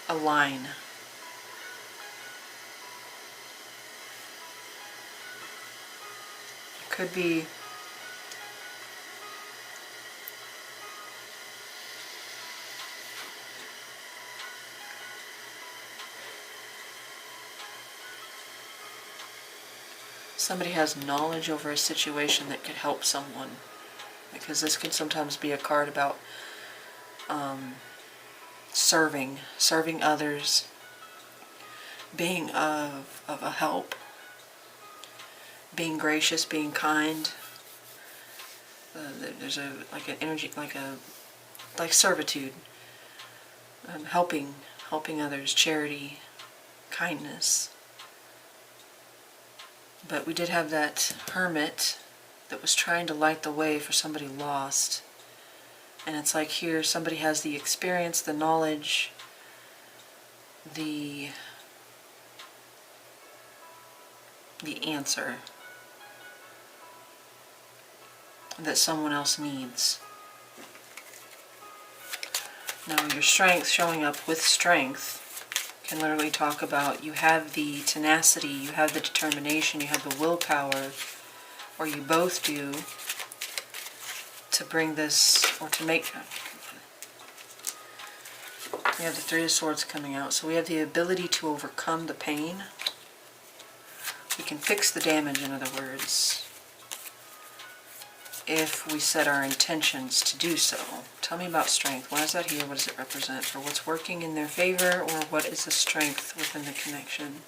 a line. Could be Somebody has knowledge over a situation that could help someone. Because this can sometimes be a card about serving others, being of a help, being gracious, being kind. There's like an energy, like servitude, helping others, charity, kindness. But we did have that hermit that was trying to light the way for somebody lost. And it's like here, somebody has the experience, the knowledge, the answer that someone else needs. Now your strength, showing up with strength, can literally talk about you have the tenacity, you have the determination, you have the willpower, or you both do, to bring this, or to make... We have the Three of Swords coming out, so we have the ability to overcome the pain. We can fix the damage, in other words, if we set our intentions to do so. Tell me about strength. Why is that here? What does it represent? For what's working in their favor, or what is the strength within the connection?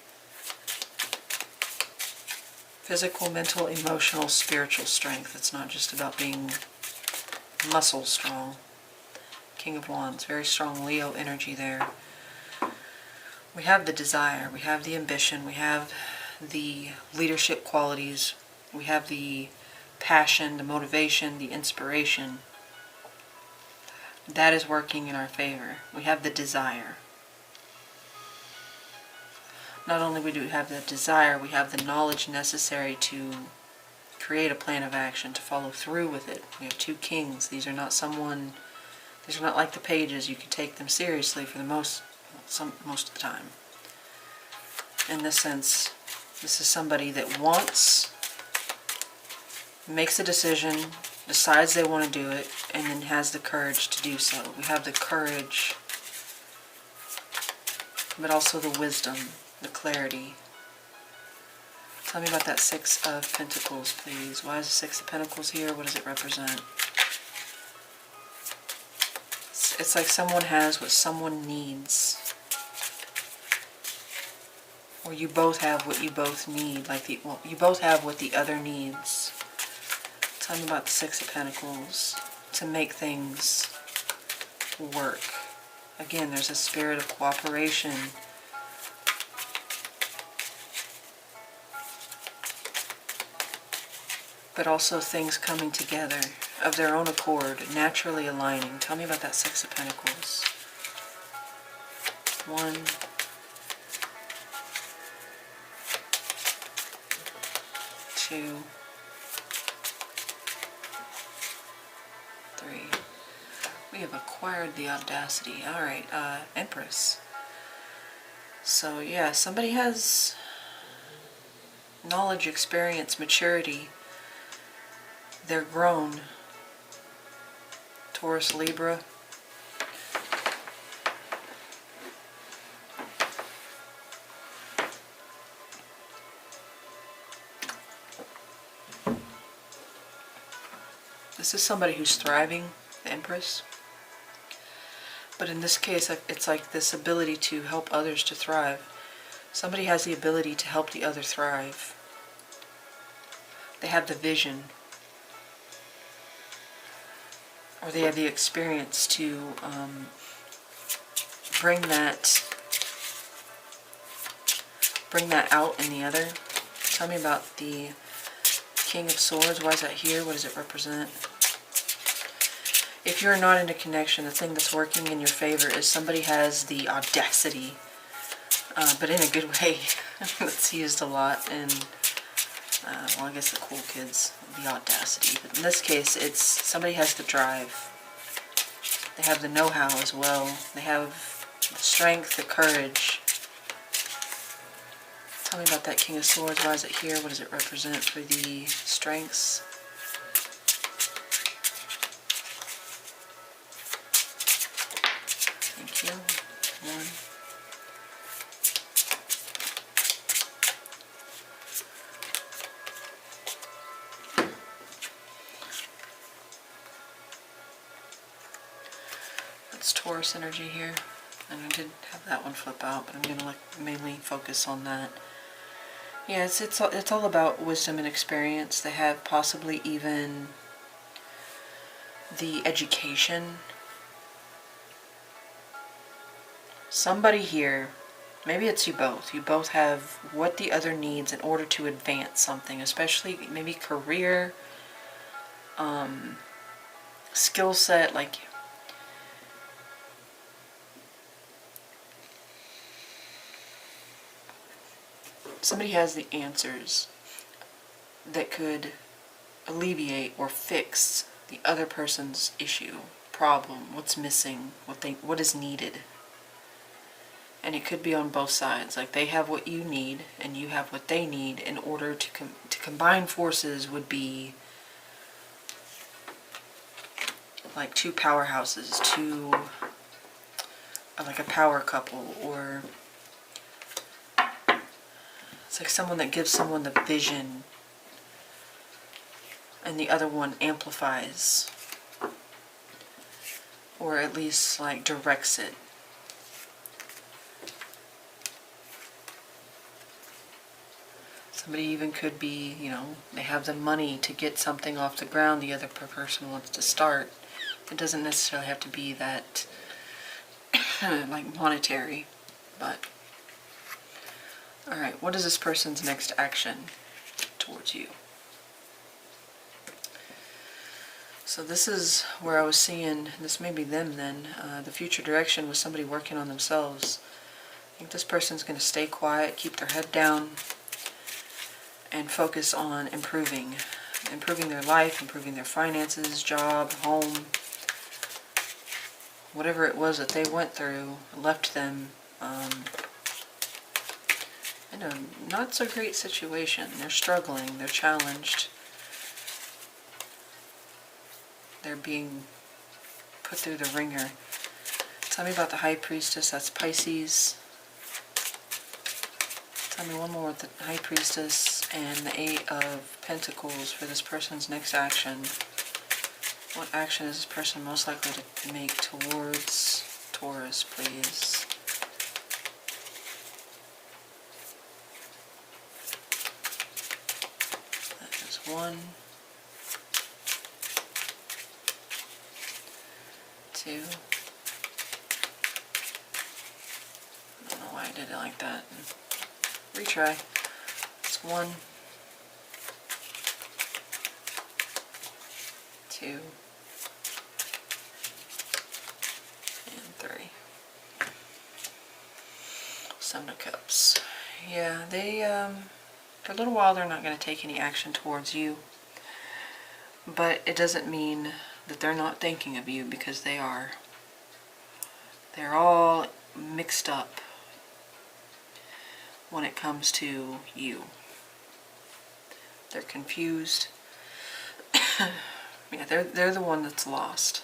Physical, mental, emotional, spiritual strength. It's not just about being muscle strong. King of Wands, very strong Leo energy there. We have the desire, we have the ambition, we have the leadership qualities, we have the passion, the motivation, the inspiration. That is working in our favor. We have the desire. Not only do we have the desire, we have the knowledge necessary to create a plan of action, to follow through with it. We have two kings. These are not like the pages. You can take them seriously for the most of the time. In this sense, this is somebody that makes a decision, decides they want to do it, and then has the courage to do so. We have the courage, but also the wisdom, the clarity. Tell me about that Six of Pentacles, please. Why is the Six of Pentacles here? What does it represent? It's like someone has what someone needs. Or you both have what you both need. You both have what the other needs. Tell me about the Six of Pentacles. To make things work. Again, there's a spirit of cooperation. But also things coming together of their own accord, naturally aligning. Tell me about that Six of Pentacles. 1, 2, 3. We have acquired the audacity. Alright, Empress. So yeah, somebody has knowledge, experience, maturity. They're grown. Taurus, Libra. This is somebody who's thriving, the Empress. But in this case, it's like this ability to help others to thrive. Somebody has the ability to help the other thrive. They have the vision. Or they have the experience to bring that out in the other. Tell me about the King of Swords. Why is that here? What does it represent? If you're not in a connection, the thing that's working in your favor is somebody has the audacity, but in a good way. That's used a lot in, well, I guess the cool kids, the audacity. But in this case, it's somebody has the drive. They have the know-how as well. They have the strength, the courage. Tell me about that King of Swords. Why is it here? What does it represent for the strengths? Thank you. 1. It's Taurus energy here. And I did have that one flip out, but I'm going to mainly focus on that. Yeah, it's all about wisdom and experience. They have possibly even the education. Somebody here, maybe it's you both. You both have what the other needs in order to advance something, especially maybe career, skill set, like somebody has the answers that could alleviate or fix the other person's issue, problem, what's missing, what is needed. And it could be on both sides. Like they have what you need and you have what they need. In order to combine forces would be like two powerhouses, like a power couple, or it's like someone that gives someone the vision and the other one amplifies, or at least like directs it. Somebody even could be, they have the money to get something off the ground the other person wants to start. It doesn't necessarily have to be that like monetary, but alright, what is this person's next action towards you? So this is where I was seeing, this may be them then, the future direction was somebody working on themselves. I think this person's going to stay quiet, keep their head down, and focus on improving their life, improving their finances, job, home, whatever it was that they went through, left them in a not so great situation. They're struggling, they're challenged, they're being put through the ringer. Tell me about the High Priestess, that's Pisces. Tell me one more with the High Priestess and the Eight of Pentacles for this person's next action. What action is this person most likely to make towards Taurus, please? That is 1, 2. I don't know why I did it like that. Retry. It's 1, 2, and 3. Seven of Cups. Yeah, for a little while they're not going to take any action towards you, but it doesn't mean that they're not thinking of you, because they are. They're all mixed up when it comes to you. They're confused. Yeah, they're the one that's lost.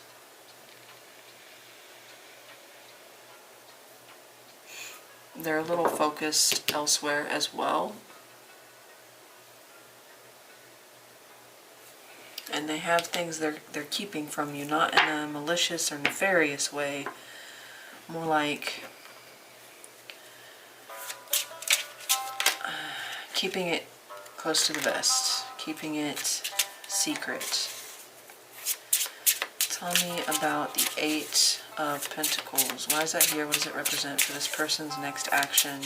They're a little focused elsewhere as well. And they have things they're keeping from you, not in a malicious or nefarious way, more like keeping it close to the vest, keeping it secret. Tell me about the Eight of Pentacles. Why is that here? What does it represent for this person's next action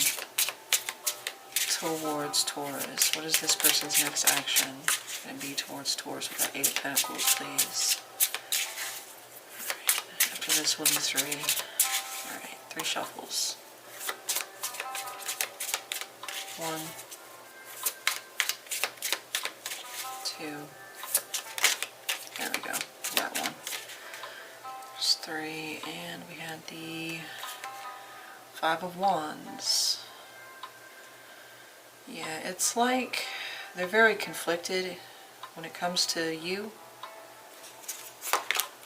towards Taurus? What is this person's next action going to be towards Taurus with that Eight of Pentacles, please? Alright, after this will be 3. Alright, 3 shuffles. 1, 2. There we go. That one. 3, and we had the 5 of Wands. Yeah, it's like they're very conflicted when it comes to you.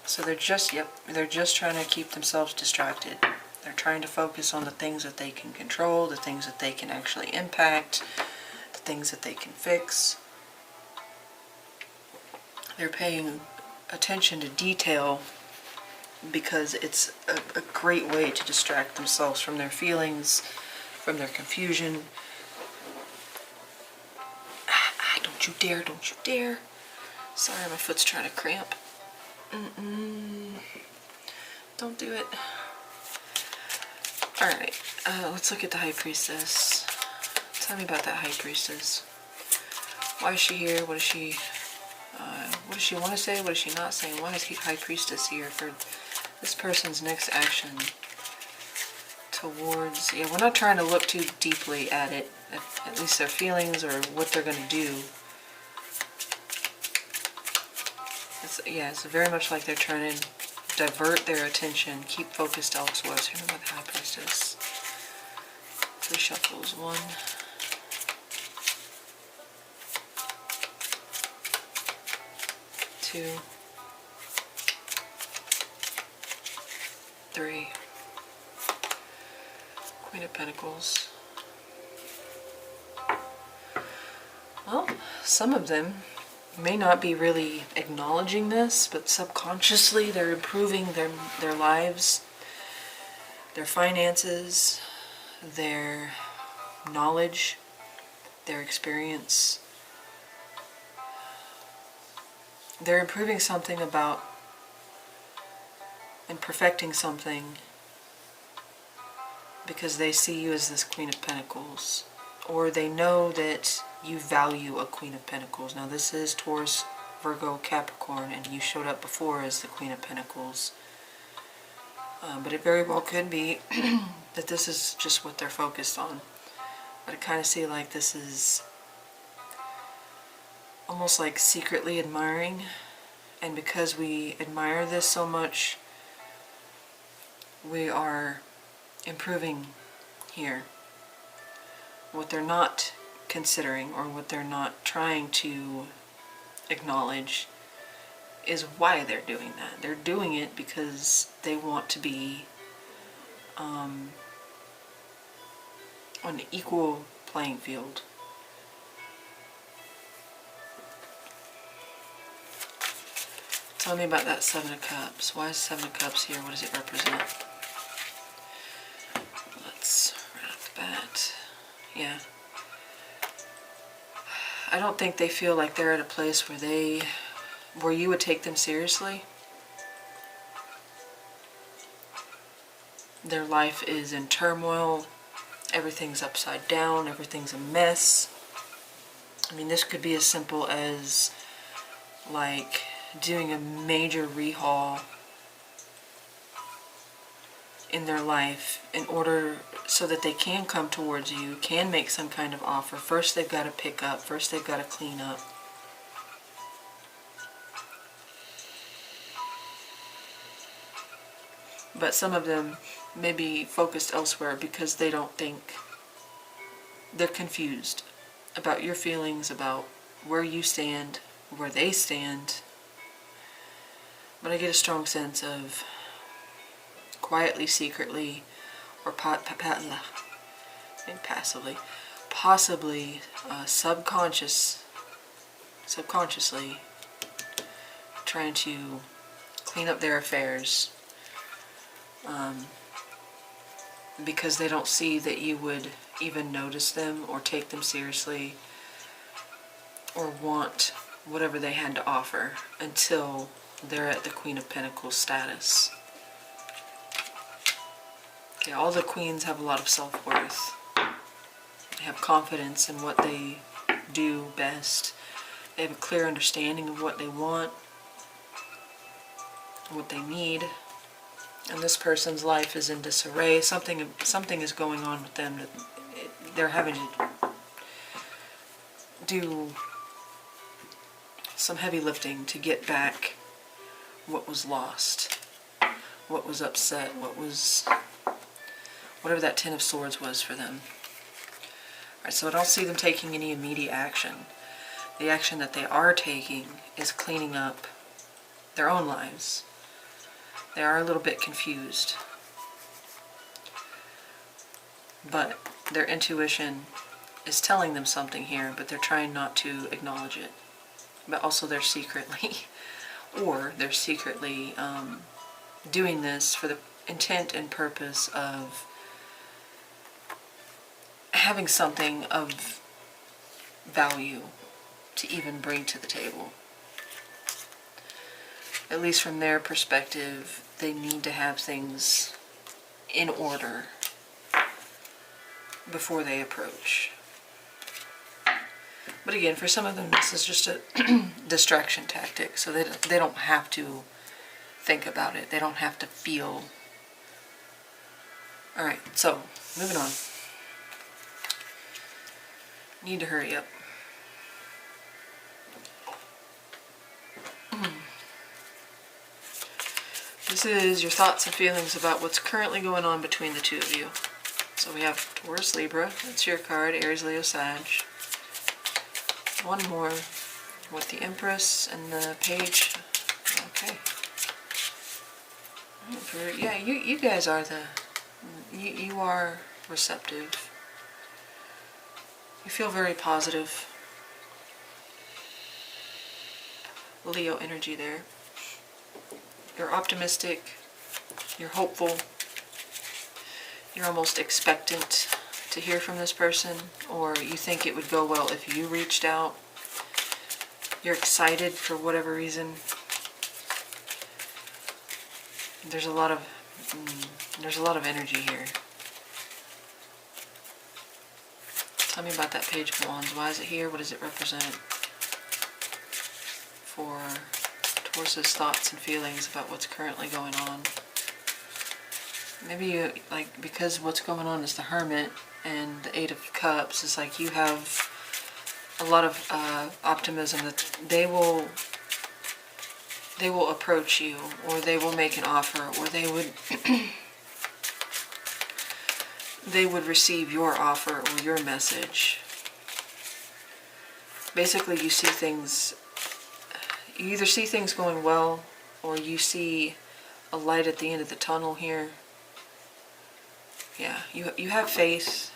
So they're just trying to keep themselves distracted. They're trying to focus on the things that they can control, the things that they can actually impact, the things that they can fix. They're paying attention to detail because it's a great way to distract themselves from their feelings, from their confusion. Don't you dare, don't you dare. Sorry, my foot's trying to cramp. Don't do it. Alright, let's look at the High Priestess. Tell me about that High Priestess. Why is she here? What does she want to say? What is she not saying? Why is High Priestess here for this person's next action towards... Yeah, we're not trying to look too deeply at it, at least their feelings or what they're going to do. It's very much like they're trying to divert their attention, keep focused elsewhere. So remember the High Priestess. 3 shuffles. 1, 2, 3. Queen of Pentacles. Well, some of them may not be really acknowledging this, but subconsciously they're improving their lives, their finances, their knowledge, their experience. They're improving something about and perfecting something because they see you as this Queen of Pentacles, or they know that you value a Queen of Pentacles. Now this is Taurus, Virgo, Capricorn, and you showed up before as the Queen of Pentacles. But it very well could be that this is just what they're focused on. But I kind of see like this is almost like secretly admiring, and because we admire this so much, we are improving here. What they're not considering, or what they're not trying to acknowledge, is why they're doing that. They're doing it because they want to be on an equal playing field. Tell me about that 7 of Cups. Why is 7 of Cups here? What does it represent? Let's right off the bat. Yeah. I don't think they feel like they're at a place where you would take them seriously. Their life is in turmoil. Everything's upside down. Everything's a mess. I mean, this could be as simple as like doing a major rehaul in their life in order so that they can come towards you, can make some kind of offer. First they've got to pick up, first they've got to clean up. But some of them may be focused elsewhere because they don't think, they're confused about your feelings, about where you stand, where they stand. But I get a strong sense of quietly, secretly, or passively, possibly subconsciously trying to clean up their affairs, because they don't see that you would even notice them or take them seriously or want whatever they had to offer until they're at the Queen of Pentacles status. Okay, all the queens have a lot of self-worth. They have confidence in what they do best. They have a clear understanding of what they want, what they need. And this person's life is in disarray. Something is going on with them that they're having to do some heavy lifting to get back what was lost, what was upset, whatever that 10 of Swords was for them. Alright, so I don't see them taking any immediate action. The action that they are taking is cleaning up their own lives. They are a little bit confused, but their intuition is telling them something here, but they're trying not to acknowledge it. But also they're secretly doing this for the intent and purpose of having something of value to even bring to the table. At least from their perspective, they need to have things in order before they approach. But again, for some of them, this is just a distraction tactic, so they don't have to think about it. They don't have to feel. Alright, so, moving on. Need to hurry up. This is your thoughts and feelings about what's currently going on between the two of you. So we have Taurus, Libra, that's your card, Aries, Leo, Sag. One more with the Empress and the Page. Okay. Yeah, you guys are you are receptive. You feel very positive. Leo energy there. You're optimistic. You're hopeful. You're almost expectant to hear from this person, or you think it would go well if you reached out. You're excited for whatever reason. There's a lot of energy here. Tell me about that Page of Wands. Why is it here? What does it represent for Taurus's thoughts and feelings about what's currently going on? Maybe you, like, because what's going on is the Hermit and the Eight of Cups, is like you have a lot of optimism that they will approach you, or they will make an offer, or they would they would receive your offer or your message. Basically, you see things, you either see things going well, or you see a light at the end of the tunnel here. Yeah, you have faith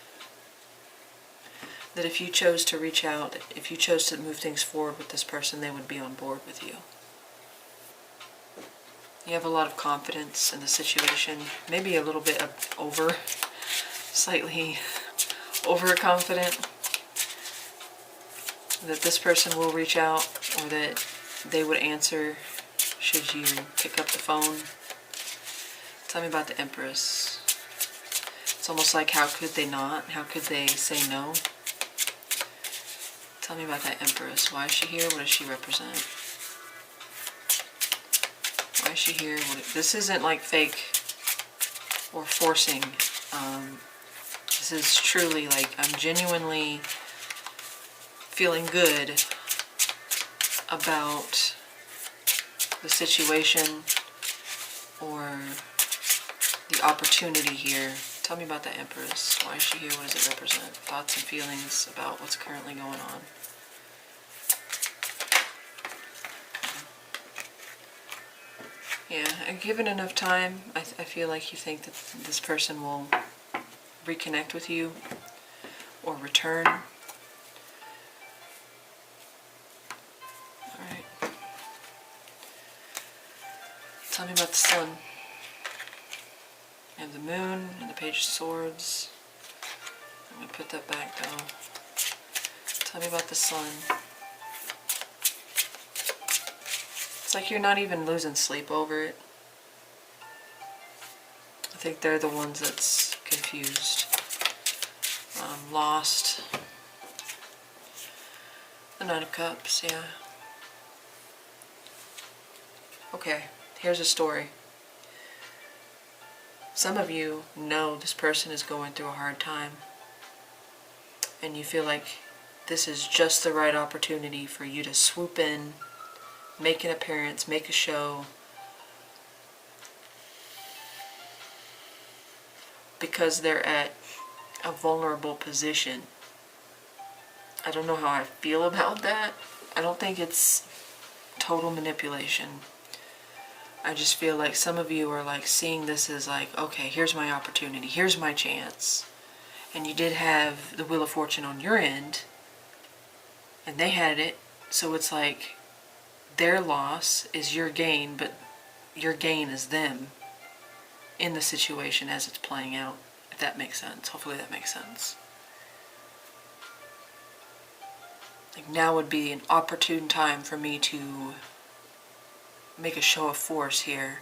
that if you chose to reach out, if you chose to move things forward with this person, they would be on board with you. You have a lot of confidence in the situation, maybe a little bit slightly overconfident that this person will reach out, or that they would answer should you pick up the phone. Tell me about the Empress. It's almost like, how could they not? How could they say no? Tell me about that Empress. Why is she here? What does she represent? Why is she here? This isn't like fake or forcing. This is truly like, I'm genuinely feeling good about the situation or the opportunity here. Tell me about the Empress. Why is she here? What does it represent? Thoughts and feelings about what's currently going on. Yeah, and given enough time, I feel like you think that this person will reconnect with you or return. Alright. Tell me about the Sun. You have the Moon and the Page of Swords. I'm going to put that back though. Tell me about the Sun. It's like you're not even losing sleep over it. I think they're the ones that's confused, lost. The Knight of Cups, yeah. Okay, here's a story. Some of you know this person is going through a hard time, and you feel like this is just the right opportunity for you to swoop in, make an appearance, make a show, because they're at a vulnerable position. I don't know how I feel about that. I don't think it's total manipulation. I just feel like some of you are like seeing this as like, okay, here's my opportunity, here's my chance. And you did have the Wheel of Fortune on your end, and they had it, so it's like their loss is your gain, but your gain is them. in the situation as it's playing out, if that makes sense. Hopefully that makes sense. Like now would be an opportune time for me to make a show of force here,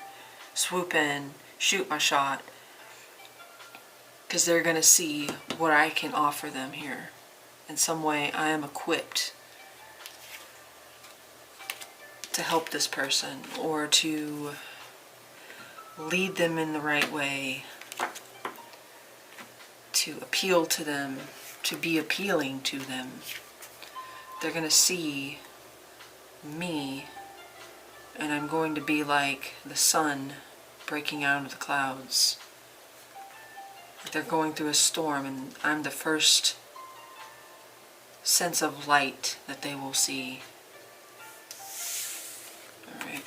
swoop in, shoot my shot, because they're going to see what I can offer them here. In some way, I am equipped to help this person or to lead them in the right way, to appeal to them, to be appealing to them. They're going to see me, and I'm going to be like the sun breaking out of the clouds. They're going through a storm, and I'm the first sense of light that they will see. Alright.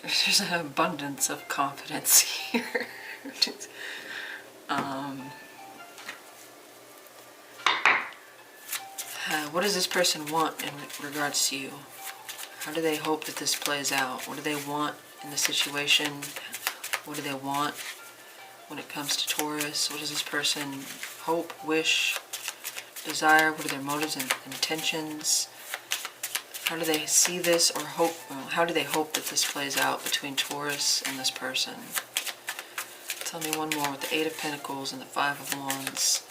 There's an abundance of confidence here. What does this person want in regards to you? How do they hope that this plays out? What do they want in the situation? What do they want when it comes to Taurus? What does this person hope, wish, desire? What are their motives and intentions? How do they see this or hope? Well, how do they hope that this plays out between Taurus and this person? Tell me one more with the Eight of Pentacles and the Five of Wands.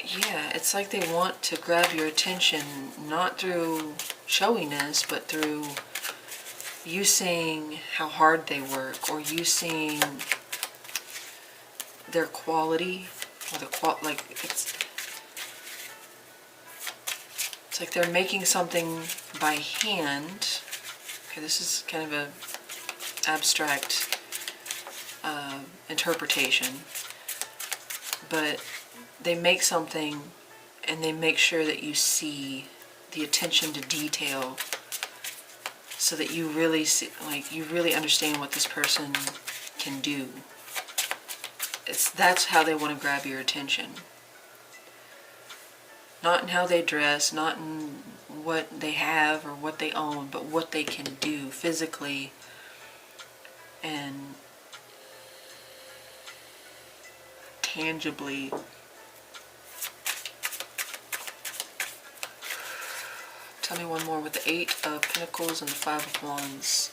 Yeah, it's like they want to grab your attention, not through showiness, but through you seeing how hard they work, or you seeing their quality, or the like it's like they're making something by hand. Okay, this is kind of a abstract interpretation, but they make something and they make sure that you see the attention to detail, so that you really see, like you really understand what this person can do. That's how they want to grab your attention. Not in how they dress, not in what they have or what they own, but what they can do physically and tangibly. Tell me one more with the Eight of Pentacles and the Five of Wands.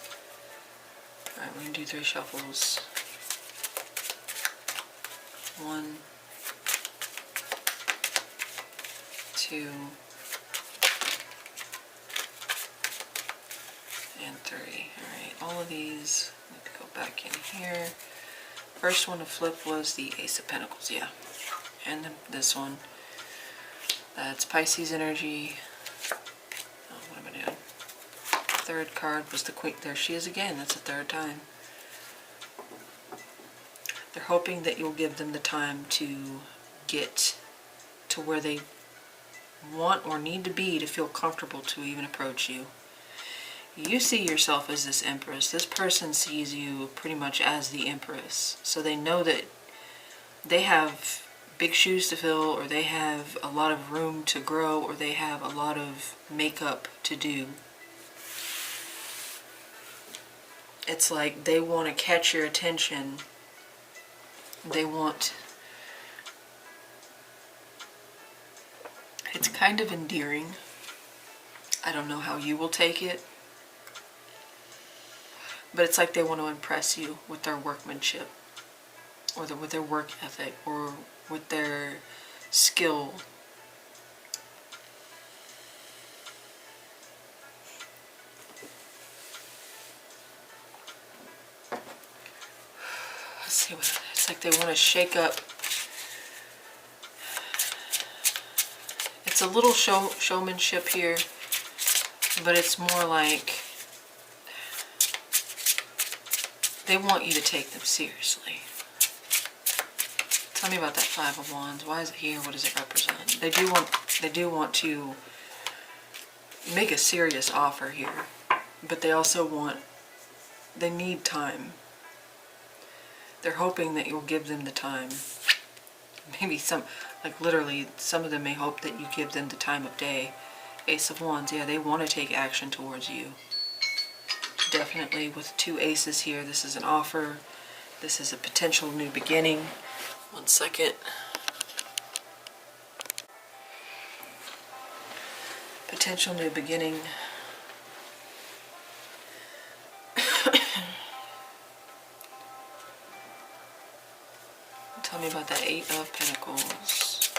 Alright, we're going to do 3 shuffles. 1, 2, and 3. Alright, all of these, let me go back in here. First one to flip was the Ace of Pentacles, yeah. And this one. That's Pisces energy. Third card was the Queen. There she is again. That's the third time. They're hoping that you'll give them the time to get to where they want or need to be to feel comfortable to even approach you. You see yourself as this Empress. This person sees you pretty much as the Empress. So they know that they have big shoes to fill, or they have a lot of room to grow, or they have a lot of makeup to do. It's like they want to catch your attention. They want... It's kind of endearing. I don't know how you will take it. But it's like they want to impress you with their workmanship, or with their work ethic, or with their skill. Let's see what it's like. They want to shake up. It's a little showmanship here, but it's more like they want you to take them seriously. Tell me about that Five of Wands. Why is it here? What does it represent? They do want to make a serious offer here, but they also they need time. They're hoping that you'll give them the time. Maybe literally, some of them may hope that you give them the time of day. Ace of Wands, yeah, they want to take action towards you. definitely with 2 aces here. This is an offer. This is a potential new beginning. One second. Potential new beginning. Tell me about that 8 of Pentacles.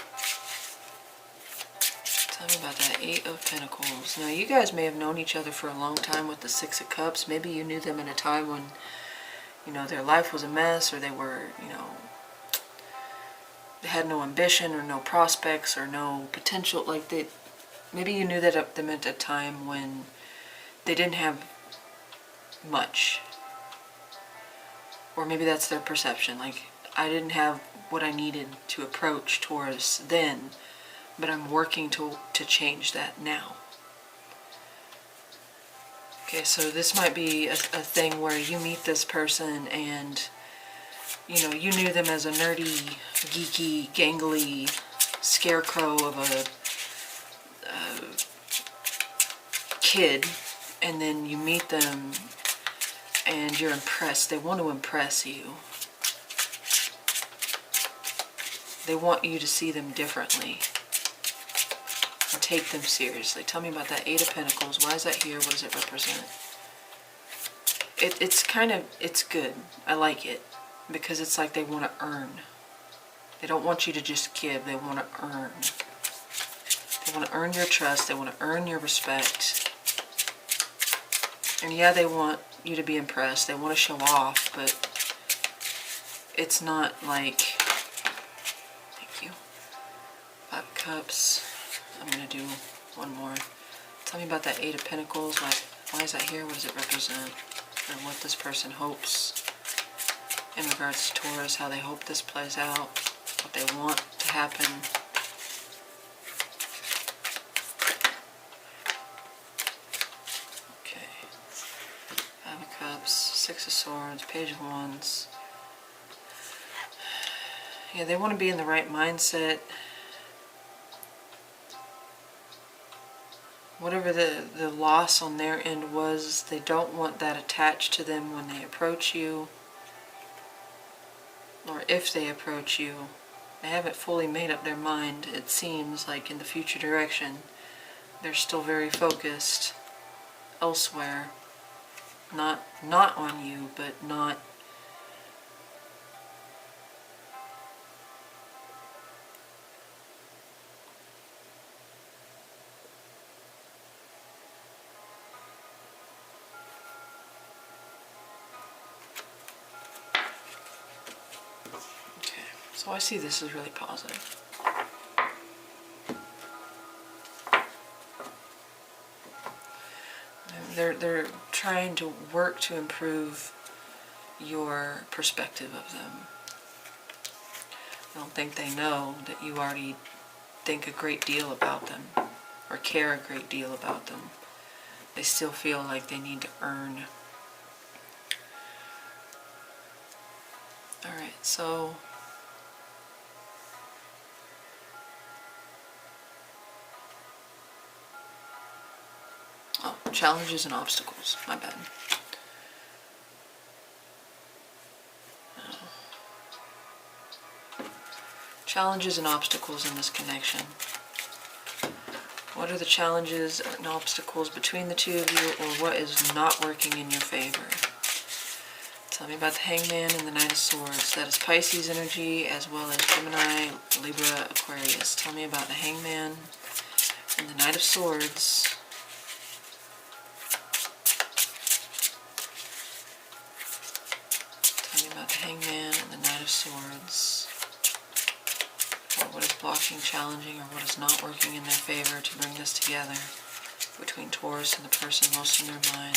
Tell me about that 8 of Pentacles. Now, you guys may have known each other for a long time with the 6 of Cups. Maybe you knew them in a time when, you know, their life was a mess, or they were, you know, they had no ambition or no prospects or no potential. Like, maybe you knew that them at a time when they didn't have much. Or maybe that's their perception. Like, I didn't have what I needed to approach Taurus then, but I'm working to change that now. Okay, so this might be a thing where you meet this person and, you know, you knew them as a nerdy, geeky, gangly scarecrow of a kid, and then you meet them and you're impressed. They want to impress you. They want you to see them differently and take them seriously. Tell me about that 8 of Pentacles. Why is that here? What does it represent? It's good. I like it because it's like they want to earn. They don't want you to just give. They want to earn. They want to earn your trust. They want to earn your respect. And yeah, they want you to be impressed. They want to show off, but it's not like... 5 of Cups. I'm going to do one more. Tell me about that 8 of Pentacles. Why is that here? What does it represent? And what this person hopes in regards to Taurus, how they hope this plays out, what they want to happen. Okay. 5 of Cups, 6 of Swords, Page of Wands. Yeah, they want to be in the right mindset. Whatever the loss on their end was, they don't want that attached to them when they approach you, or if they approach you. They haven't fully made up their mind, it seems like, in the future direction. They're still very focused elsewhere. Not on you, but not... So I see this as really positive. They're trying to work to improve your perspective of them. I don't think they know that you already think a great deal about them or care a great deal about them. They still feel like they need to earn. Alright, so... Oh, challenges and obstacles. My bad. Challenges and obstacles in this connection. What are the challenges and obstacles between the two of you, or what is not working in your favor? Tell me about the Hangman and the Knight of Swords. That is Pisces energy as well as Gemini, Libra, Aquarius. Tell me about the Hangman and the Knight of Swords. Hangman and the Knight of Swords. Or what is blocking, challenging, or what is not working in their favor to bring this together between Taurus and the person most in their mind.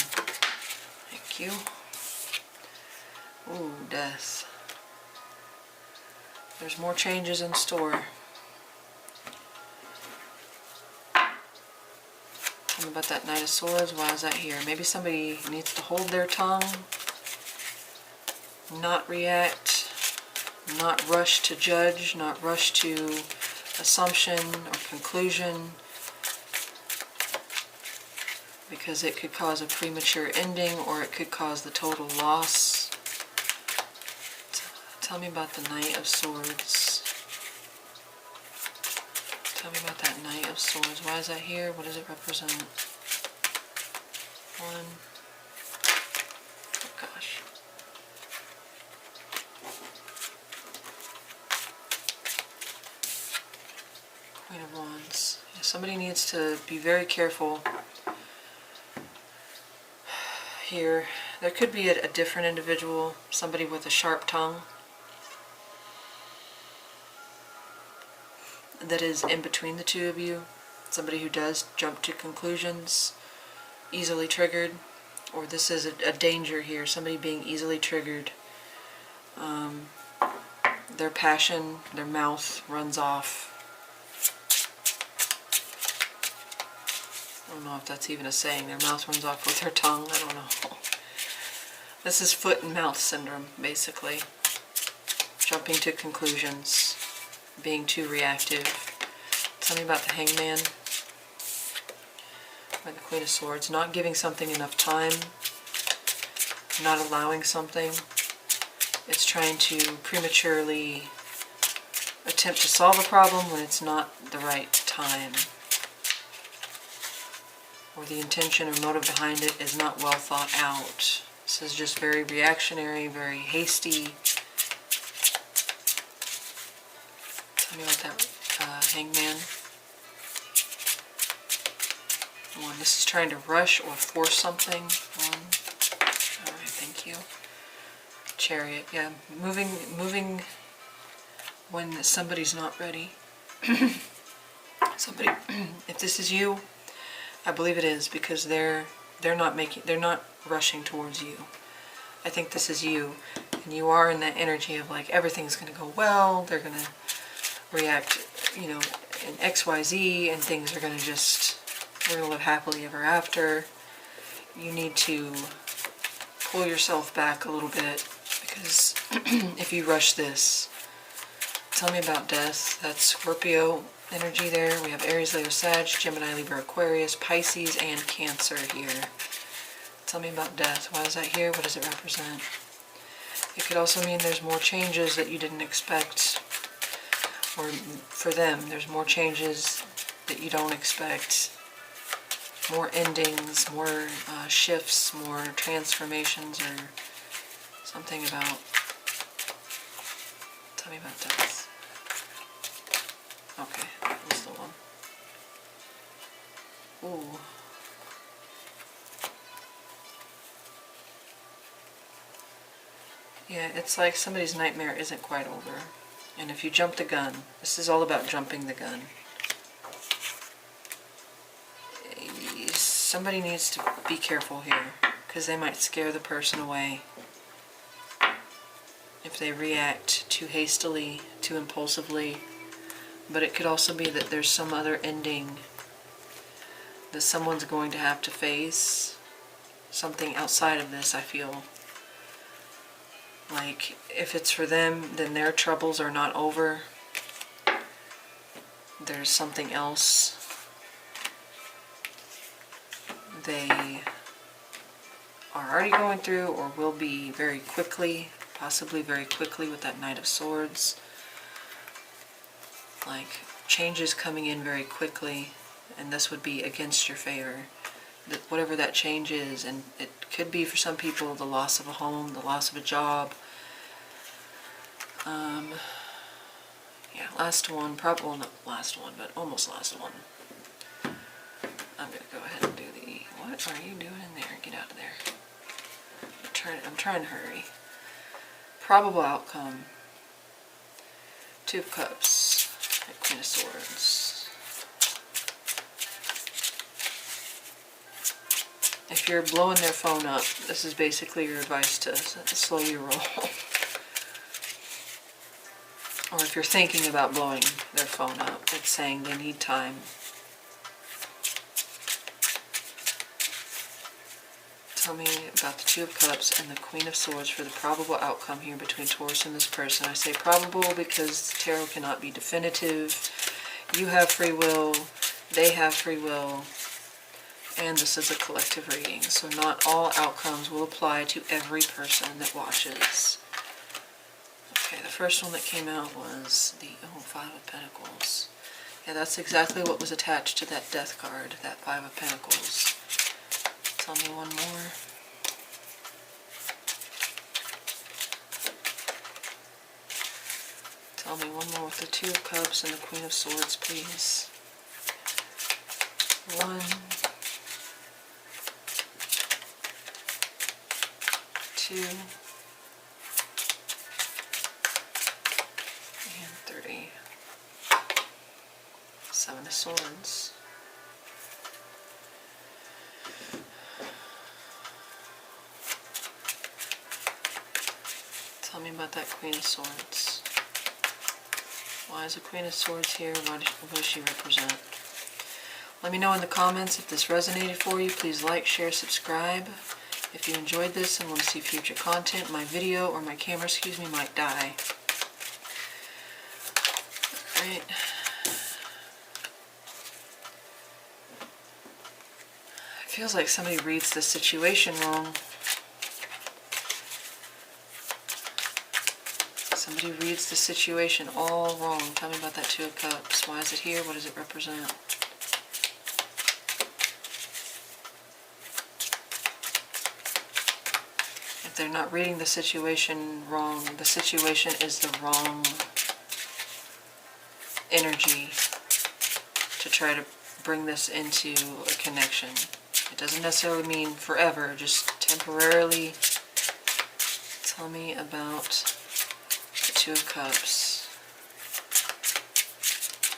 Thank you. Ooh, Death. There's more changes in store. Tell me about that Knight of Swords. Why is that here? Maybe somebody needs to hold their tongue, not react, not rush to judge, not rush to assumption or conclusion. because it could cause a premature ending or it could cause the total loss. Tell me about the Knight of Swords. Tell me about that Knight of Swords. Why is that here? What does it represent? One. Oh gosh. Queen of Wands. Yeah, somebody needs to be very careful here. There could be a different individual, somebody with a sharp tongue that is in between the two of you. Somebody who does jump to conclusions, easily triggered, or this is a danger here, somebody being easily triggered. Their passion, their mouth runs off. I don't know if that's even a saying, their mouth runs off with their tongue, I don't know. This is foot and mouth syndrome, basically. Jumping to conclusions, being too reactive. Tell me about the Hangman, or the Queen of Swords. Not giving something enough time, not allowing something. It's trying to prematurely attempt to solve a problem when it's not the right time, or the intention or motive behind it is not well thought out. This is just very reactionary, very hasty. Tell me about that Hangman. One, this is trying to rush or force something. One. Alright, thank you. Chariot, yeah. Moving when somebody's not ready. Somebody, if this is you, I believe it is, because they're not rushing towards you. I think this is you, and you are in that energy of like everything's going to go well, they're going to react, you know, in XYZ, and things are going to just, we're going to live happily ever after. You need to pull yourself back a little bit, because if you rush this, tell me about death. That's Scorpio energy there. We have Aries, Leo, Sag, Gemini, Libra, Aquarius, Pisces, and Cancer here. Tell me about death. Why is that here? What does it represent? It could also mean there's more changes that you didn't expect, or for them, there's more changes that you don't expect, more endings, more shifts, more transformations, or something about, tell me about death. Okay, that was the one. Ooh. Yeah, it's like somebody's nightmare isn't quite over. And if you jump the gun, this is all about jumping the gun. Somebody needs to be careful here, because they might scare the person away if they react too hastily, too impulsively. But it could also be that there's some other ending that someone's going to have to face. Something outside of this, I feel. Like, if it's for them, then their troubles are not over. There's something else they are already going through, or will be very quickly, possibly very quickly with that Knight of Swords. Like, changes coming in very quickly, and this would be against your favor. That whatever that change is, and it could be for some people the loss of a home, the loss of a job. Yeah, last one, probably, well, not last one, but almost last one. I'm going to go ahead and do the, what are you doing in there? Get out of there. I'm trying to hurry. Probable outcome. Two of Cups, Queen of Swords. If you're blowing their phone up, this is basically your advice to slow your roll. Or if you're thinking about blowing their phone up, it's saying they need time. Tell me about the Two of Cups and the Queen of Swords for the probable outcome here between Taurus and this person. I say probable because tarot cannot be definitive. You have free will, they have free will. And this is a collective reading, so not all outcomes will apply to every person that watches. Okay, the first one that came out was the Five of Pentacles. Yeah, that's exactly what was attached to that Death card, that Five of Pentacles. Tell me one more. Tell me one more with the Two of Cups and the Queen of Swords, please. 1, 2, and 3. 7 of Swords. Tell me about that Queen of Swords. Why is the Queen of Swords here? What does she represent? Let me know in the comments if this resonated for you. Please like, share, subscribe. If you enjoyed this and want to see future content, my video or my camera, excuse me, might die. Alright. It feels like somebody reads the situation wrong. Somebody reads the situation all wrong. Tell me about that Two of Cups. Why is it here? What does it represent? If they're not reading the situation wrong, the situation is the wrong energy to try to bring this into a connection. It doesn't necessarily mean forever, just temporarily. Tell me about Two of Cups.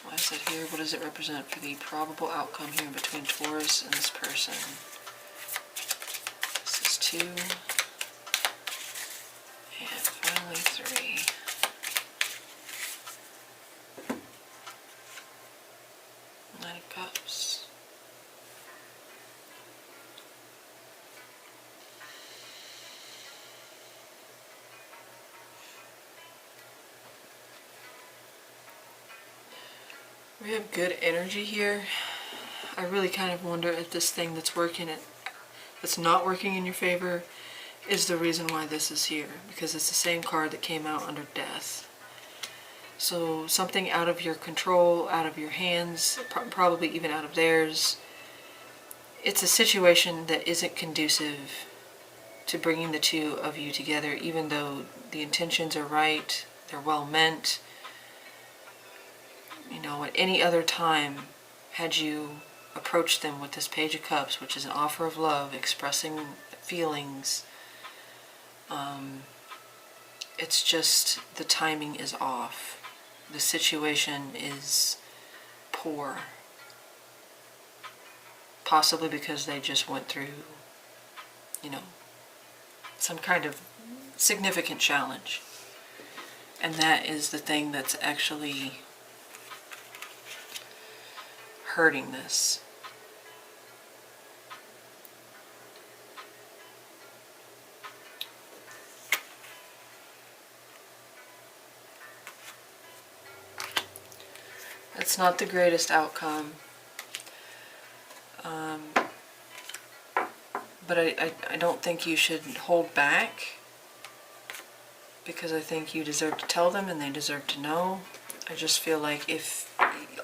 Why is it here? What does it represent for the probable outcome here between Taurus and this person? This is 2. And finally 3. Nine of Cups. We have good energy here. I really kind of wonder if this thing that's not working in your favor is the reason why this is here, because it's the same card that came out under Death. So something out of your control, out of your hands, probably even out of theirs. It's a situation that isn't conducive to bringing the two of you together, even though the intentions are right, they're well meant. You know, at any other time, had you approached them with this Page of Cups, which is an offer of love, expressing feelings, it's just the timing is off. The situation is poor. Possibly because they just went through, you know, some kind of significant challenge. And that is the thing that's actually hurting this. It's not the greatest outcome, but I don't think you should hold back, because I think you deserve to tell them and they deserve to know. I just feel like if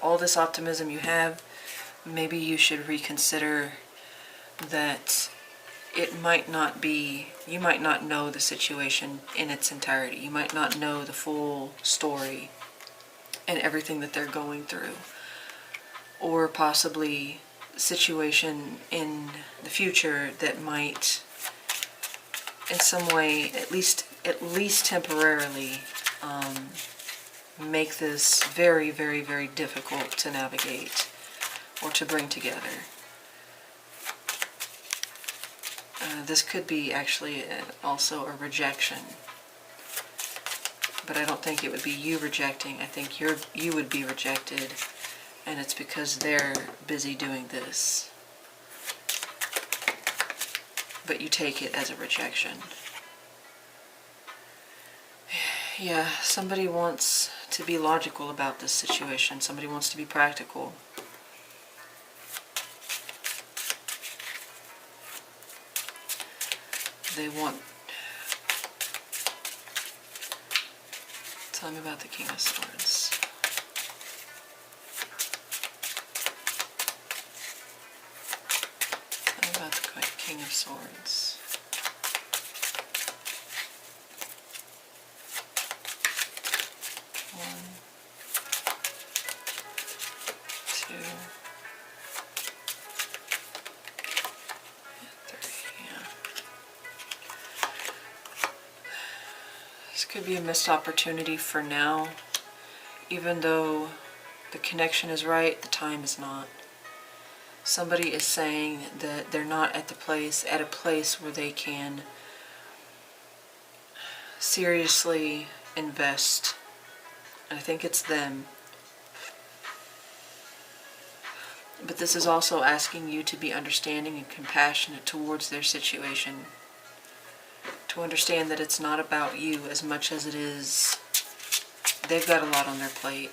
all this optimism you have, maybe you should reconsider that it might not be, you might not know the situation in its entirety. You might not know the full story and everything that they're going through. Or possibly a situation in the future that might, in some way, at least temporarily, make this very, very, very difficult to navigate or to bring together. This could be actually also a rejection, but I don't think it would be you rejecting. I think you would be rejected, and it's because they're busy doing this. But you take it as a rejection. Yeah, somebody wants to be logical about this situation. Somebody wants to be practical. They want... Tell me about the King of Swords. Tell me about the King of Swords. One, two, three, yeah. This could be a missed opportunity for now. Even though the connection is right, the time is not. Somebody is saying that they're not at a place where they can seriously invest. I think it's them. But this is also asking you to be understanding and compassionate towards their situation. To understand that it's not about you as much as it is, they've got a lot on their plate.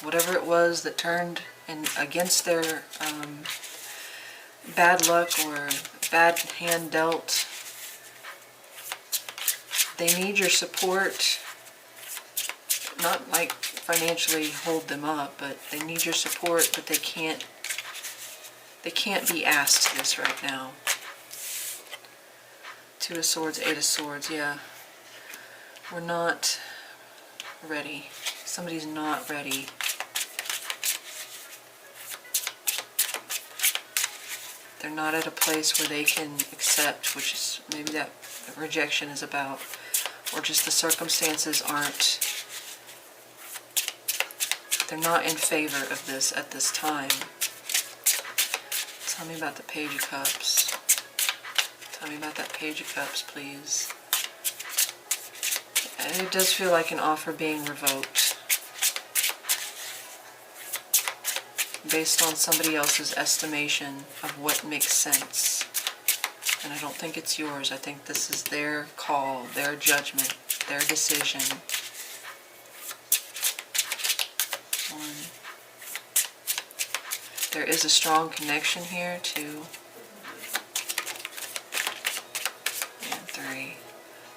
Whatever it was that turned against their bad luck or bad hand dealt, they need your support. Not like financially hold them up, but they need your support, but they can't be asked this right now. Two of Swords, Eight of Swords, yeah. We're not ready. Somebody's not ready. They're not at a place where they can accept, which is maybe that rejection is about, or just the circumstances aren't, they're not in favor of this at this time. Tell me about the Page of Cups. Tell me about that Page of Cups, please. It does feel like an offer being revoked based on somebody else's estimation of what makes sense. And I don't think it's yours. I think this is their call, their judgment, their decision. One. There is a strong connection here, two. And three.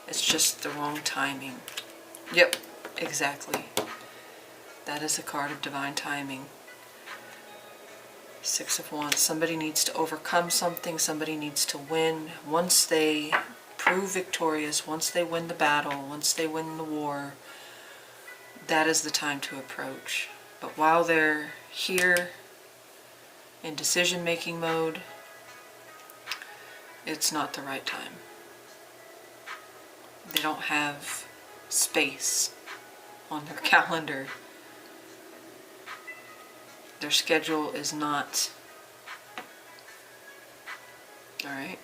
It's just the wrong timing. Yep, exactly. That is a card of divine timing. Six of Wands. Somebody needs to overcome something. Somebody needs to win. Once they prove victorious, once they win the battle, once they win the war, that is the time to approach. But while they're here in decision-making mode, it's not the right time. They don't have space on their calendar. Their schedule is not, alright?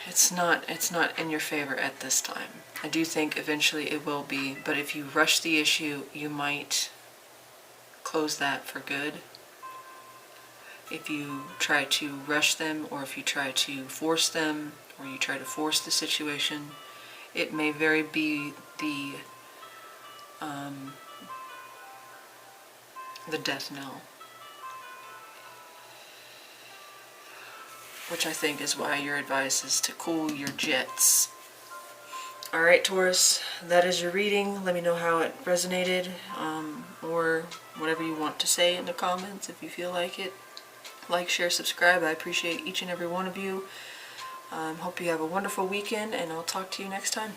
It's not in your favor at this time. I do think eventually it will be, but if you rush the issue, you might close that for good. If you try to rush them, or if you try to force them, or you try to force the situation, it may very be the death knell. Which I think is why your advice is to cool your jets. Alright, Taurus, that is your reading. Let me know how it resonated, or whatever you want to say in the comments if you feel like it. Like, share, subscribe. I appreciate each and every one of you. Hope you have a wonderful weekend, and I'll talk to you next time.